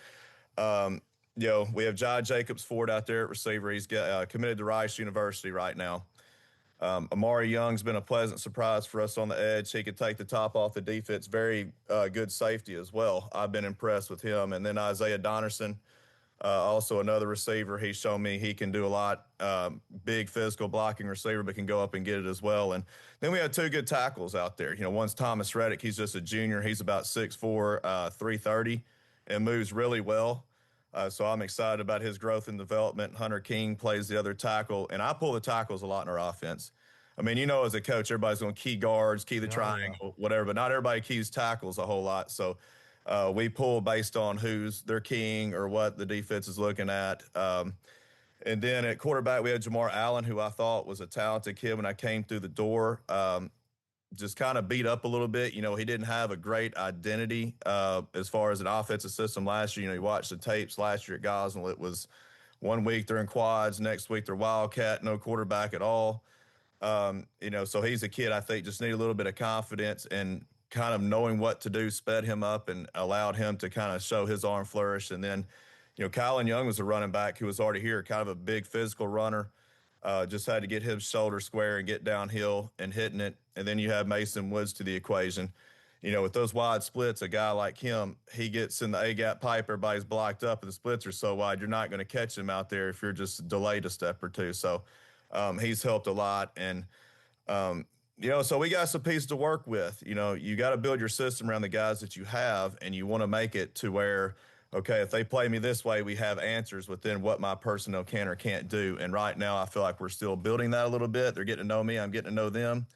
we have Jai Jacobs Ford out there at receiver. He's committed to Rice University right now. Amari Young's been a pleasant surprise for us on the edge. He could take the top off the defense. Very good safety as well. I've been impressed with him. And then Isaiah Donnerson, also another receiver. He's shown me he can do a lot. Big physical blocking receiver, but can go up and get it as well. And then we have 2 good tackles out there. One's Thomas Reddick. He's just a junior. He's about 6'4", 330, and moves really well. So I'm excited about his growth and development. Hunter King plays the other tackle, and I pull the tackles a lot in our offense. As a coach, everybody's going to key guards, key the triangle, whatever, but not everybody keys tackles a whole lot. So we pull based on who's their king or what the defense is looking at. And then at quarterback, we had Jamar Allen, who I thought was a talented kid when I came through the door. Just kind of beat up a little bit. He didn't have a great identity as far as an offensive system last year. You watched the tapes last year at Gosnell. It was 1 week they're in quads, next week they're Wildcat, no quarterback at all. So he's a kid I think just need a little bit of confidence, and kind of knowing what to do sped him up and allowed him to kind of show his arm flourish. And then, Kylan Young was a running back who was already here, kind of a big physical runner. Just had to get his shoulder square and get downhill and hitting it. And then you have Mason Woods to the equation. with those wide splits, a guy like him, he gets in the A-gap pipe, everybody's blocked up, and the splits are so wide, you're not going to catch him out there if you're just delayed a step or two. So he's helped a lot. And, so we got some pieces to work with. You got to build your system around the guys that you have, and you want to make it to where, okay, if they play me this way, we have answers within what my personnel can or can't do. And right now, I feel like we're still building that a little bit. They're getting to know me. I'm getting to know them.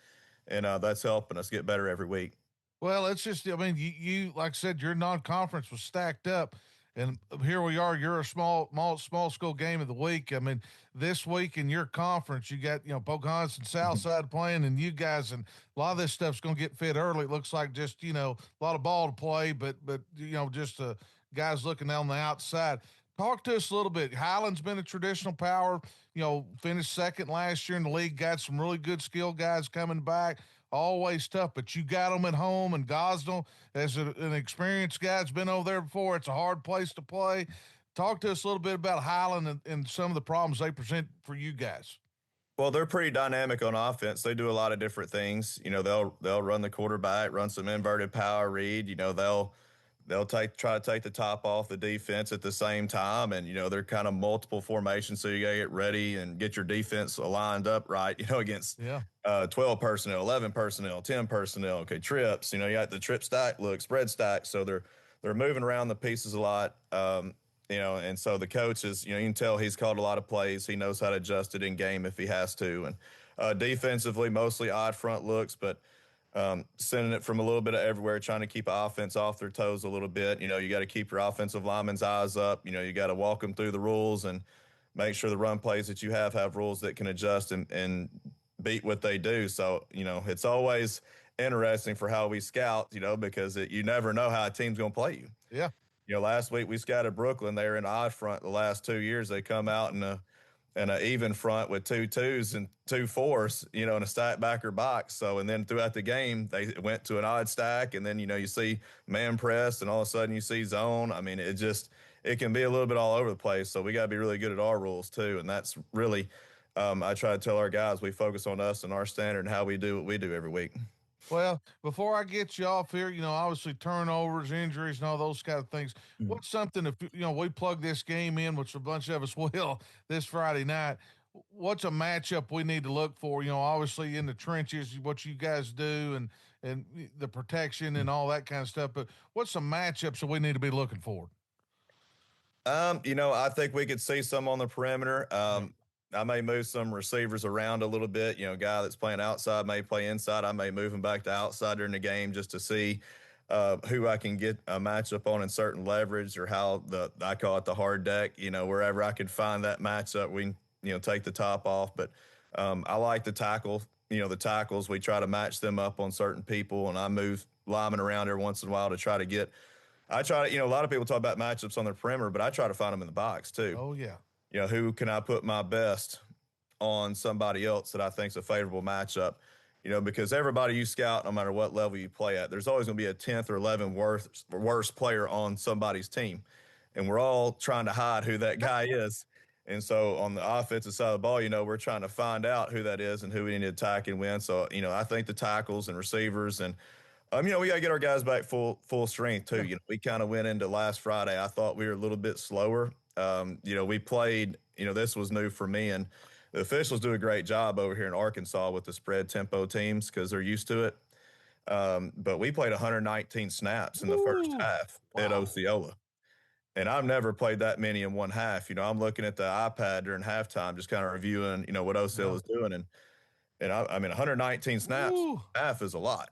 And that's helping us get better every week. Well, it's just, I mean, you like I said, your non-conference was stacked up, and here we are. You're a small school game of the week. I mean, this week in your conference, you got, Pocahontas and Southside playing, and you guys, and a lot of this stuff's going to get fit early. It looks like just, a lot of ball to play, but just guys looking on the outside. Talk to us a little bit. Highland's been a traditional power, finished second last year in the league, got some really good skill guys coming back. Always tough, but you got them at home, and Gosnell, as an experienced guy, has been over there before. It's a hard place to play. Talk to us a little bit about Highland and some of the problems they present for you guys. Well, they're pretty dynamic on offense. They do a lot of different things. They'll run the quarterback, run some inverted power read. They'll try to take the top off the defense at the same time. And, they're kind of multiple formations. So you got to get ready and get your defense lined up right, against 12 personnel, 11 personnel, 10 personnel. Okay, trips. You got the trip stack, spread stack. So they're moving around the pieces a lot. And so the coach is, you can tell he's called a lot of plays. He knows how to adjust it in game if he has to. And defensively, mostly odd front looks, but sending it from a little bit of everywhere, trying to keep offense off their toes a little bit. You got to keep your offensive linemen's eyes up. You got to walk them through the rules and make sure the run plays that you have rules that can adjust and beat what they do. So, it's always interesting for how we scout, because you never know how a team's going to play you. Yeah. Last week we scouted Brooklyn. They were in odd front the last 2 years. They come out in an even front with 2 2s and 2 4s, in a stack backer box. So, and then throughout the game, they went to an odd stack, and then, you see man press, and all of a sudden you see zone. I mean, it can be a little bit all over the place. So we got to be really good at our rules too. And that's really, I try to tell our guys, we focus on us and our standard and how we do what we do every week. Well, before I get you off here, obviously turnovers, injuries, and all those kind of things. What's something, if, we plug this game in, which a bunch of us will this Friday night, what's a matchup we need to look for? Obviously in the trenches, what you guys do and the protection and all that kind of stuff. But what's some matchups that we need to be looking for? I think we could see some on the perimeter. I may move some receivers around a little bit. A guy that's playing outside may play inside. I may move him back to outside during the game just to see who I can get a matchup on in certain leverage, or how I call it the hard deck. Wherever I can find that matchup, we take the top off. But I like the tackle. The tackles, we try to match them up on certain people, and I move linemen around every once in a while to try to get. A lot of people talk about matchups on the perimeter, but I try to find them in the box too. Oh yeah. Who can I put my best on somebody else that I think is a favorable matchup? Because everybody you scout, no matter what level you play at, there's always going to be a 10th or 11th worst player on somebody's team. And we're all trying to hide who that guy is. And so on the offensive side of the ball, we're trying to find out who that is and who we need to attack and win. So, I think the tackles and receivers and, we got to get our guys back full strength too. We kind of went into last Friday. I thought we were a little bit slower. We played, this was new for me, and the officials do a great job over here in Arkansas with the spread tempo teams because they're used to it. But we played 119 snaps in the first half at Osceola. And I've never played that many in one half. I'm looking at the iPad during halftime, just kind of reviewing, what Osceola's doing. And I mean, 119 snaps, half is a lot.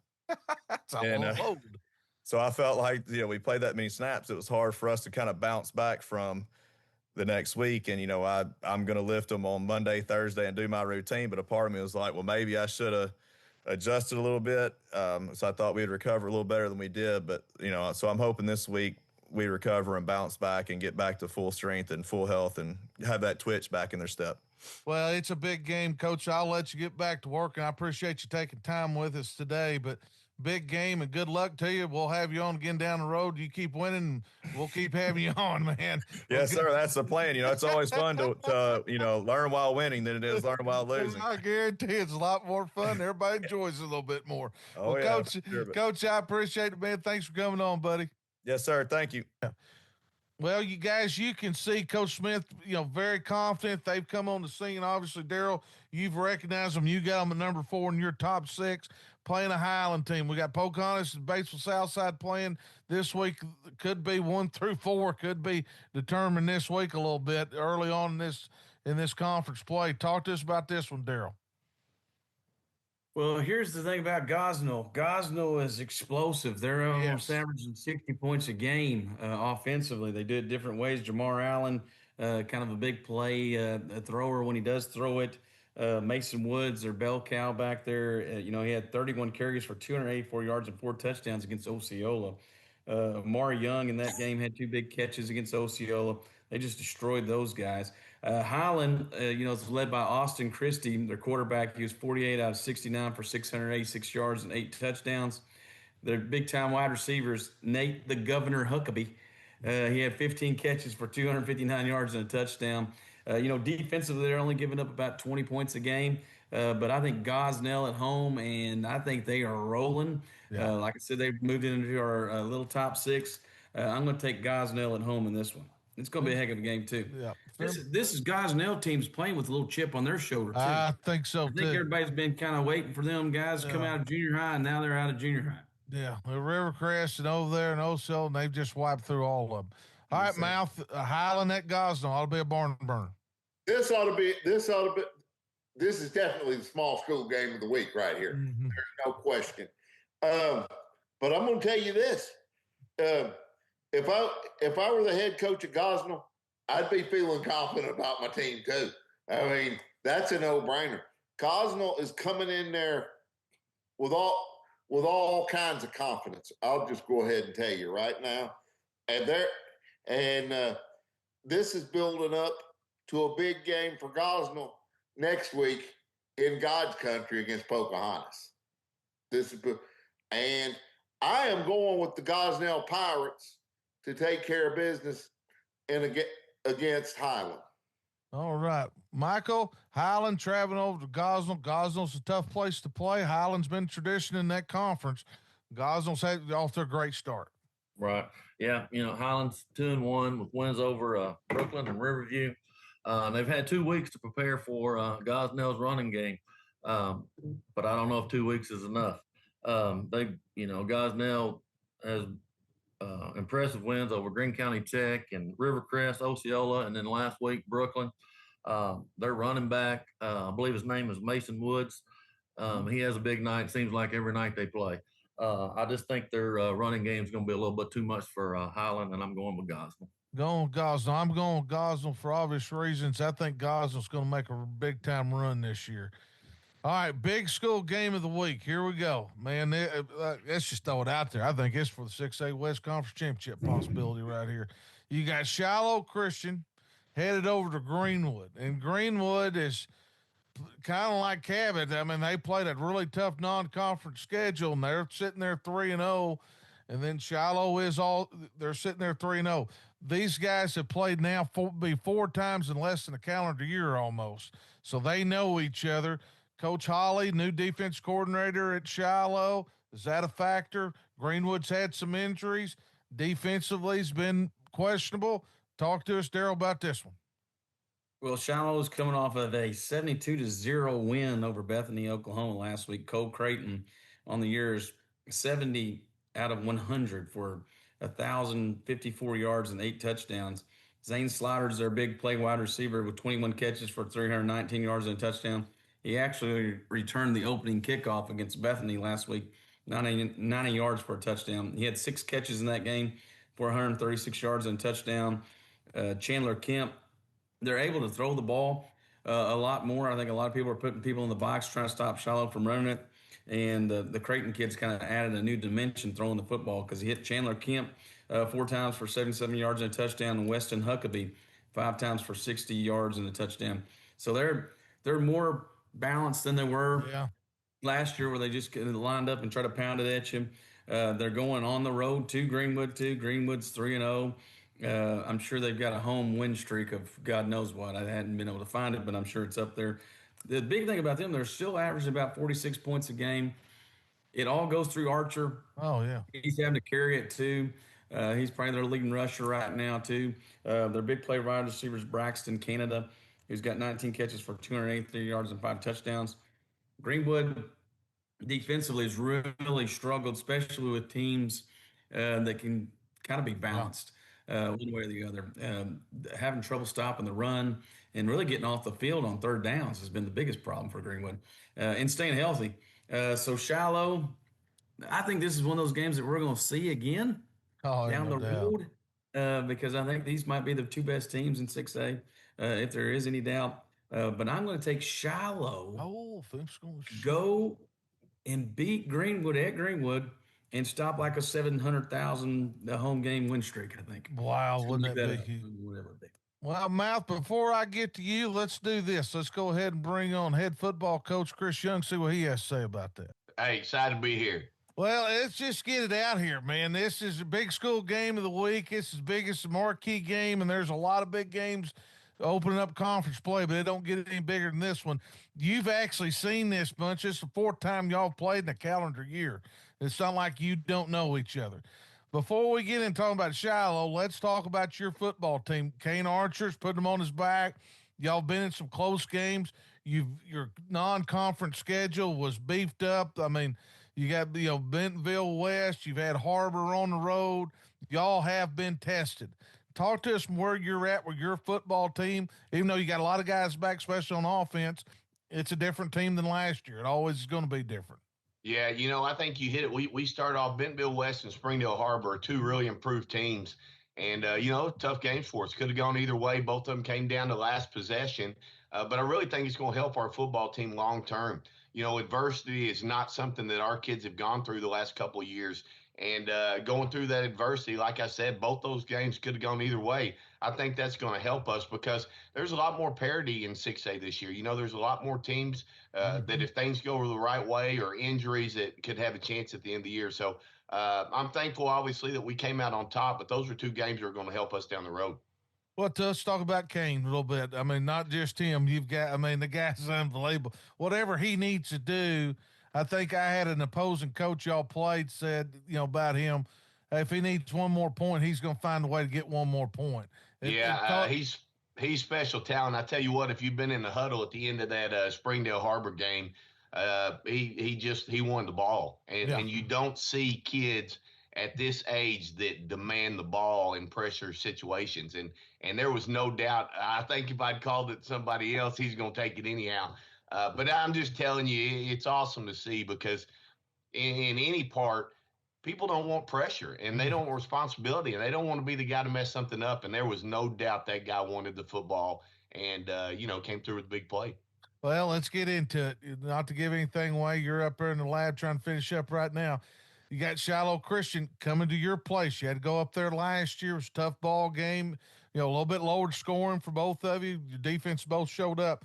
That's a load. So I felt like, we played that many snaps. It was hard for us to kind of bounce back from the next week. And, I'm going to lift them on Monday, Thursday, and do my routine. But a part of me was like, well, maybe I should have adjusted a little bit. So I thought we'd recover a little better than we did. But, so I'm hoping this week we recover and bounce back and get back to full strength and full health and have that twitch back in their step. Well, it's a big game, Coach. I'll let you get back to work, and I appreciate you taking time with us today. But big game, and good luck to you. We'll have you on again down the road. You keep winning, we'll keep having you on, man. Yes, sir. That's the plan. It's always fun to learn while winning than it is learn while losing. I guarantee it's a lot more fun. Everybody enjoys it a little bit more. Oh, well, yeah, Coach, I appreciate it, man. Thanks for coming on, buddy. Yes, sir. Thank you. Well, you guys, you can see Coach Smith, very confident. They've come on the scene. Obviously, Daryl, you've recognized them. You got them at number 4 in your top 6, playing a Highland team. We got Pocahontas and Batesville Southside playing this week. Could be 1 through 4. Could be determined this week a little bit early on in this conference play. Talk to us about this one, Daryl. Well, here's the thing about Gosnell. Gosnell is explosive. They're almost averaging 60 points a game offensively. They do it different ways. Jamar Allen, kind of a big play a thrower when he does throw it. Mason Woods, their bell cow back there. He had 31 carries for 284 yards and 4 touchdowns against Osceola. Amari Young in that game had 2 big catches against Osceola. They just destroyed those guys. Highland, is led by Austin Christie, their quarterback. He was 48 out of 69 for 686 yards and 8 touchdowns. Their big-time wide receivers, Nate the Governor Huckabee. He had 15 catches for 259 yards and a touchdown. Defensively, they're only giving up about 20 points a game. But I think Gosnell at home, and I think they are rolling. Yeah. Like I said, they've moved into our little top 6. I'm going to take Gosnell at home in this one. It's going to be a heck of a game, too. Yeah. This is Gosnell teams playing with a little chip on their shoulder, too. I think so, too. Everybody's been kind of waiting for them guys to come out of junior high, and now they're out of junior high. Yeah, the Rivercrest and over there in Osceola, and they've just wiped through all of them. All right, Mouth, Highland at Gosnell ought to be a barn burner. This is definitely the small school game of the week right here. Mm-hmm. There's no question. But I'm going to tell you this. If I were the head coach at Gosnell, I'd be feeling confident about my team too. I mean, that's a no-brainer. Gosnell is coming in there with all kinds of confidence. I'll just go ahead and tell you right now. And this is building up to a big game for Gosnell next week in God's country against Pocahontas. And I am going with the Gosnell Pirates to take care of business against Highland. All right. Michael, Highland traveling over to Gosnell. Gosnell's a tough place to play. Highland's been tradition in that conference. Gosnell's had off to a great start. Right. Yeah. Highland's 2-1 with wins over Brooklyn and Riverview. They've had 2 weeks to prepare for Gosnell's running game. But I don't know if 2 weeks is enough. Gosnell has impressive wins over Greene County Tech and Rivercrest, Osceola, and then last week, Brooklyn. Their running back, I believe his name is Mason Woods. He has a big night. Seems like every night they play. I just think their running game is going to be a little bit too much for Highland, and I'm going with Gosnell. Going with Gosnell. I'm going with Gosnell for obvious reasons. I think Gosnell's going to make a big-time run this year. All right, big school game of the week. Here we go. Man, let's just throw it out there. I think it's for the 6A West Conference Championship possibility right here. You got Shiloh Christian headed over to Greenwood. And Greenwood is kind of like Cabot. I mean, they played a really tough non-conference schedule, and they're sitting there 3-0. And then Shiloh they're sitting there 3-0. These guys have played now 4 times in less than a calendar year almost. So they know each other. Coach Holly, new defense coordinator at Shiloh. Is that a factor? Greenwood's had some injuries. Defensively, has been questionable. Talk to us, Daryl, about this one. Well, Shiloh's coming off of a 72-0 win over Bethany, Oklahoma last week. Cole Creighton on the year is 70 out of 100 for 1,054 yards and 8 touchdowns. Zane Slaughter's their big play wide receiver with 21 catches for 319 yards and a touchdown. He actually returned the opening kickoff against Bethany last week, 90 yards for a touchdown. He had 6 catches in that game for 136 yards and a touchdown. Chandler Kemp, they're able to throw the ball a lot more. I think a lot of people are putting people in the box trying to stop Shiloh from running it. And the Creighton kids kind of added a new dimension throwing the football because he hit Chandler Kemp 4 times for 77 yards and a touchdown, and Weston Huckabee 5 times for 60 yards and a touchdown. So they're more balanced than they were last year where they just lined up and tried to pound it at you. They're going on the road to Greenwood too. Greenwood's 3-0. I'm sure they've got a home win streak of God knows what. I hadn't been able to find it, but I'm sure it's up there. The big thing about them, they're still averaging about 46 points a game. It all goes through Archer. Oh yeah, He's having to carry it too. He's probably their leading rusher right now too. Their big play wide receivers Braxton Canada, who's got 19 catches for 283 yards and 5 touchdowns. Greenwood defensively has really struggled, especially with teams that can kind of be balanced one way or the other. Having trouble stopping the run and really getting off the field on third downs has been the biggest problem for Greenwood, and staying healthy. So Shiloh, I think this is one of those games that we're going to see again down the road, because I think these might be the two best teams in 6A, if there is any doubt. But I'm going to take Shiloh. Oh, Go and beat Greenwood at Greenwood and stop like a 700,000 home game win streak, I think. Wow, wouldn't that be? Whatever it be. Well, Mouth, before I get to you, let's do this. Let's go ahead and bring on head football coach Chris Young, see what he has to say about that. Hey, excited to be here. Well, let's just get it out here, man. This is a big school game of the week. It's as big as the marquee game, and there's a lot of big games opening up conference play, but they don't get any bigger than this one. You've actually seen this bunch. It's the fourth time y'all played in a calendar year. It's not like you don't know each other. Before we get in talking about Shiloh, let's talk about your football team. Kane Archer's putting them on his back. Y'all been in some close games. Your non-conference schedule was beefed up. I mean, you got, Bentonville West. You've had Harbor on the road. Y'all have been tested. Talk to us from where you're at with your football team. Even though you got a lot of guys back, especially on offense, it's a different team than last year. It always is going to be different. Yeah, I think you hit it. We started off Bentonville West and Springdale Harbor, two really improved teams. And, tough games for us. Could have gone either way. Both of them came down to last possession. But I really think it's going to help our football team long term. Adversity is not something that our kids have gone through the last couple of years. And going through that adversity, like I said, both those games could have gone either way. I think that's going to help us because there's a lot more parity in 6A this year. There's a lot more teams that if things go the right way or injuries that could have a chance at the end of the year. So I'm thankful, obviously, that we came out on top, but those are two games that are going to help us down the road. Well, let's talk about Kane a little bit. I mean, not just him. The guy's unbelievable. Whatever he needs to do, I think I had an opposing coach y'all played said, about him, if he needs one more point, he's going to find a way to get one more point. He's special talent. I tell you what, if you've been in the huddle at the end of that Springdale Harbor game, he won the ball. And you don't see kids at this age that demand the ball in pressure situations. And there was no doubt. I think if I'd called it somebody else, he's going to take it anyhow. But I'm just telling you, it's awesome to see because in any part, people don't want pressure and they don't want responsibility and they don't want to be the guy to mess something up. And there was no doubt that guy wanted the football and, came through with a big play. Well, let's get into it. Not to give anything away. You're up there in the lab trying to finish up right now. You got Shiloh Christian coming to your place. You had to go up there last year. It was a tough ball game, a little bit lowered scoring for both of you. Your defense both showed up.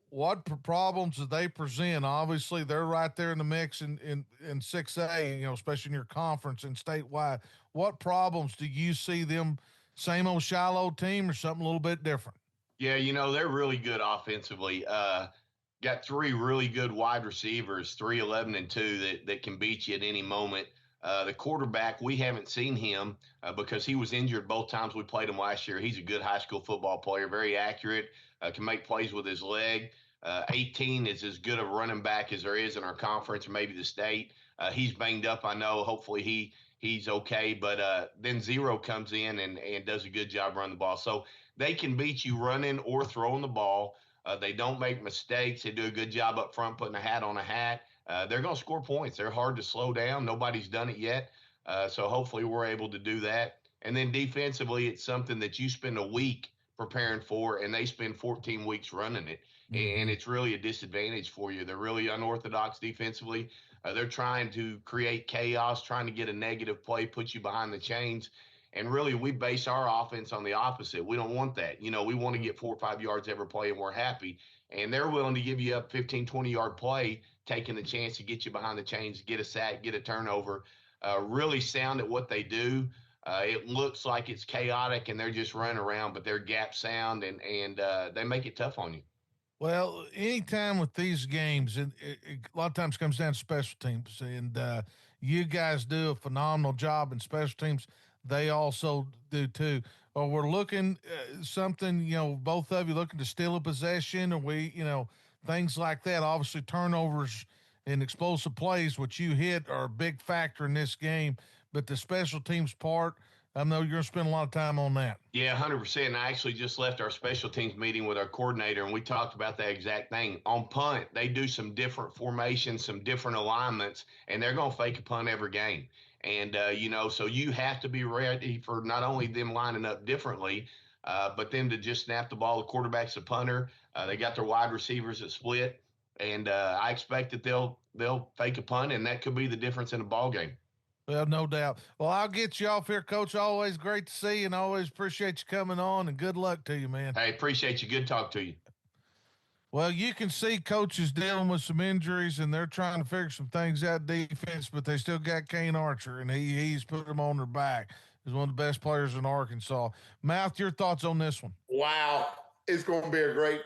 What problems do they present? Obviously, they're right there in the mix in 6A, especially in your conference and statewide. What problems do you see them, same old Shiloh team or something a little bit different? Yeah, they're really good offensively. Got three really good wide receivers, 3, 11, and 2 that can beat you at any moment. The quarterback, we haven't seen him because he was injured both times we played him last year. He's a good high school football player, very accurate, can make plays with his leg. 18 is as good a running back as there is in our conference, maybe the state. He's banged up, I know. Hopefully he's okay. But then 0 comes in and does a good job running the ball. So they can beat you running or throwing the ball. They don't make mistakes. They do a good job up front putting a hat on a hat. They're going to score points. They're hard to slow down. Nobody's done it yet. So hopefully we're able to do that. And then defensively, it's something that you spend a week preparing for, and they spend 14 weeks running it. Mm-hmm. And it's really a disadvantage for you. They're really unorthodox defensively. They're trying to create chaos, trying to get a negative play, put you behind the chains. And really, we base our offense on the opposite. We don't want that. We want to get 4 or 5 yards every play, and we're happy. And they're willing to give you a 15, 20-yard play, taking the chance to get you behind the chains, get a sack, get a turnover. Really sound at what they do. It looks like it's chaotic and they're just running around, but they're gap sound and they make it tough on you. Well, anytime with these games, it a lot of times comes down to special teams, and you guys do a phenomenal job in special teams. They also do too. Or we're looking something, both of you looking to steal a possession, or things like that. Obviously, turnovers and explosive plays, which you hit, are a big factor in this game. But the special teams part, I know you're going to spend a lot of time on that. Yeah, 100%. I actually just left our special teams meeting with our coordinator, and we talked about that exact thing. On punt, they do some different formations, some different alignments, and they're going to fake a punt every game. And, so you have to be ready for not only them lining up differently, but them to just snap the ball. The quarterback's a punter. They got their wide receivers that split. And I expect that they'll fake a punt, and that could be the difference in a ball game. Well, no doubt. Well, I'll get you off here, Coach. Always great to see you, and always appreciate you coming on, and good luck to you, man. Hey, appreciate you. Good talk to you. Well, you can see Coach is dealing with some injuries, and they're trying to figure some things out defense, but they still got Kane Archer, and he's put them on their back. He's one of the best players in Arkansas. Mouth, your thoughts on this one? Wow. It's going to be a great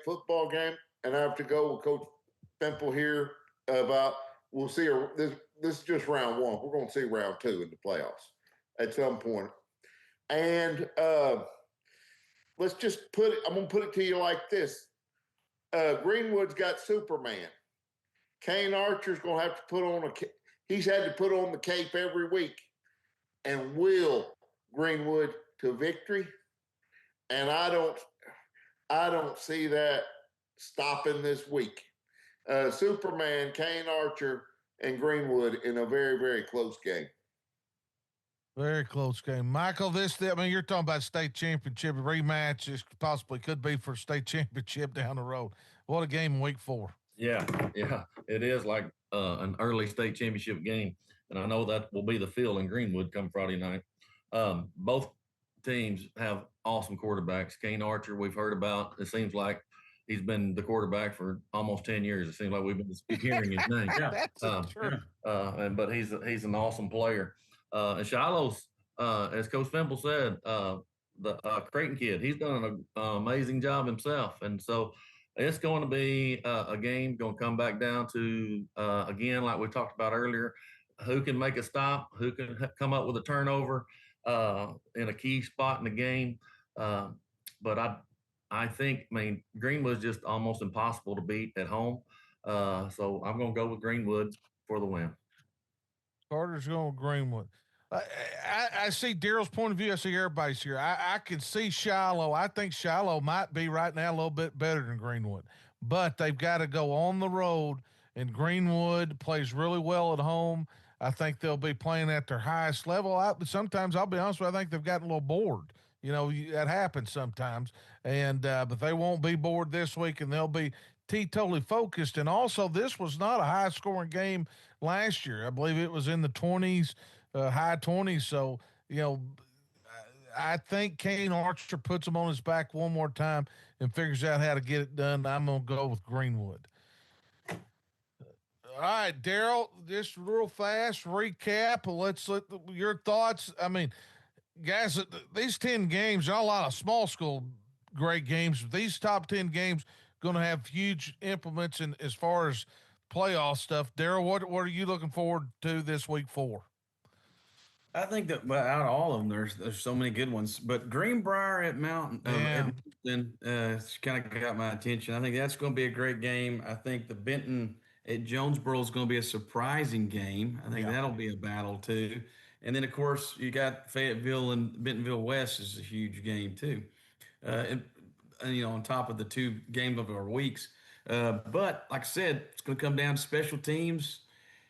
football game, and I have to go with Coach Fimple here about we'll see this is just round one. We're going to see round two in the playoffs at some point. And let's just I'm going to put it to you like this. Greenwood's got Superman. Kane Archer's going to have to put on he's had to put on the cape every week and will Greenwood to victory. And I don't see that stopping this week. Superman, Kane Archer, and Greenwood in a very, very close game. Very close game. Michael, you're talking about state championship rematch. This possibly could be for state championship down the road. What a game in week 4. Yeah. It is like an early state championship game. And I know that will be the field in Greenwood come Friday night. Both teams have awesome quarterbacks. Kane Archer, we've heard about. It seems like he's been the quarterback for almost 10 years. It seems like we've been hearing his name. That's true. But he's an awesome player. And Shiloh's, as Coach Fimple said, the Creighton kid, he's done an amazing job himself. And so it's going to be a game going to come back down to, again, like we talked about earlier, who can make a stop, who can come up with a turnover in a key spot in the game. But I think, Greenwood's just almost impossible to beat at home. So I'm going to go with Greenwood for the win. Carter's going with Greenwood. I see Daryl's point of view. I see everybody's here. I can see Shiloh. I think Shiloh might be right now a little bit better than Greenwood, but they've got to go on the road, and Greenwood plays really well at home. I think they'll be playing at their highest level. Sometimes, I'll be honest with you, I think they've gotten a little bored. That happens sometimes, and but they won't be bored this week, and they'll be totally focused. And also, this was not a high-scoring game last year. I believe it was in the 20s, high 20s. So, I think Kane Archer puts him on his back one more time and figures out how to get it done. I'm going to go with Greenwood. All right, Daryl, just real fast recap. Let's let your thoughts. Guys, these 10 games, not a lot of small school great games, but these top 10 games going to have huge implements in as far as playoff stuff. Daryl, what are you looking forward to this week 4? I think that out of all of them, there's so many good ones. But Greenbrier at Mountain, it's kind of got my attention. I think that's going to be a great game. I think the Benton at Jonesboro is going to be a surprising game. I think that'll be a battle too. And then, of course, you got Fayetteville and Bentonville West is a huge game too. And on top of the 2 games of our weeks. But like I said, it's going to come down to special teams,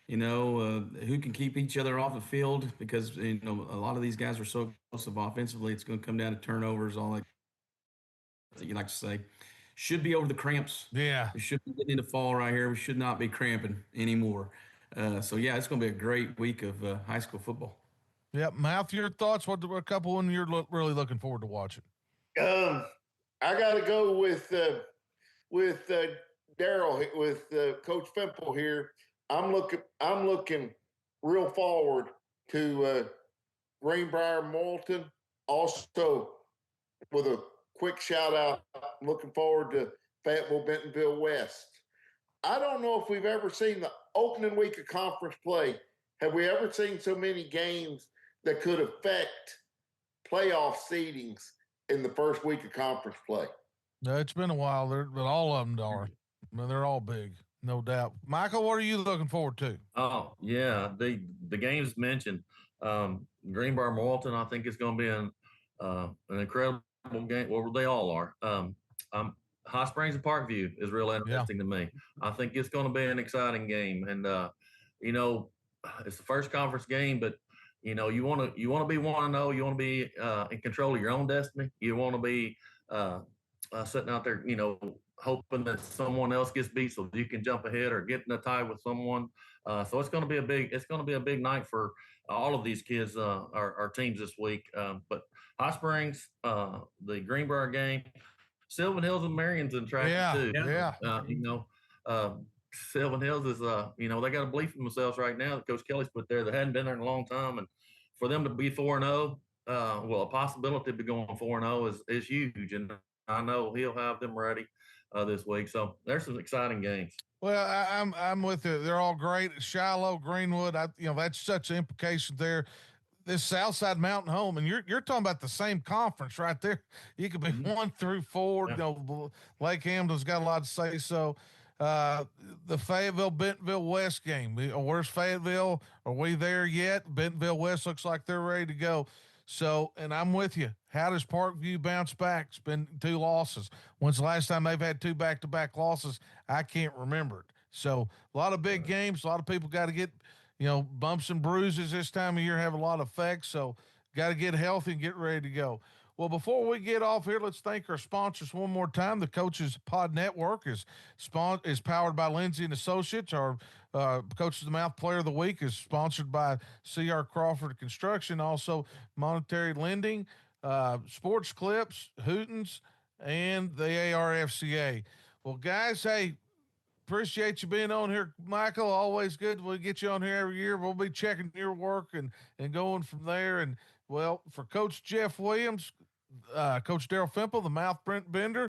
who can keep each other off the field because, a lot of these guys are so explosive offensively. It's going to come down to turnovers, all that you like to say. Should be over the cramps. Yeah. We should be getting into fall right here. We should not be cramping anymore. It's going to be a great week of high school football. Yep. Mouth, your thoughts? What a couple one you're really looking forward to watching? I got to go with Daryl, with Coach Fimple here. I'm looking real forward to Greenbrier Moulton. Also, with a quick shout out, I'm looking forward to Fayetteville Bentonville West. I don't know if we've ever seen the opening week of conference play. Have we ever seen so many games that could affect playoff seedings in the first week of conference play? No, it's been a while, but all of them are. I mean, they're all big, no doubt. Michael, what are you looking forward to? Oh yeah, the games mentioned, Greenbrier Morton. I think it's going to be an incredible game. Well, they all are. Hot Springs and Parkview is real interesting to me. I think it's going to be an exciting game, and you know, it's the first conference game, but you know, you want to be 1-0. You want to be in control of your own destiny. You want to be sitting out there, you know, hoping that someone else gets beat so you can jump ahead or get in a tie with someone. So it's going to be a big night for all of these kids, our teams this week. But Hot Springs, the Greenbrier game, Sylvan Hills and Marion's in track too. Yeah. You know, Sylvan Hills is, you know, they got a belief in themselves right now that Coach Kelly's put there. They hadn't been there in a long time, and for them to be 4-0, well, a possibility to be going 4-0 is huge, and I know he'll have them ready this week. So there's some exciting games. Well, I'm with you. They're all great. Shiloh, Greenwood. That's such an implication there. This Southside Mountain home, and you're talking about the same conference right there. You could be 1 through 4. Yeah. You know, Lake Hamden's got a lot to say. So, the Fayetteville Bentonville West game. Where's Fayetteville? Are we there yet? Bentonville West looks like they're ready to go. So, and I'm with you. How does Parkview bounce back? It's been 2 losses. When's the last time they've had 2 back-to-back losses? I can't remember it. So, a lot of big games. A lot of people got to get, you know, bumps and bruises this time of year have a lot of effects. So, got to get healthy and get ready to go. Well, before we get off here, let's thank our sponsors one more time. The Coaches Pod Network is powered by Lindsey and Associates. Our Coaches of the Mouth Player of the Week is sponsored by C.R. Crawford Construction. Also, Monetary Lending, Sports Clips, Hootens, and the ARFCA. Well, guys, hey, appreciate you being on here, Michael. Always good. We'll get you on here every year. We'll be checking your work and going from there. And, well, for Coach Jeff Williams, Coach Daryl Fimple, the Mouth Brent Bender,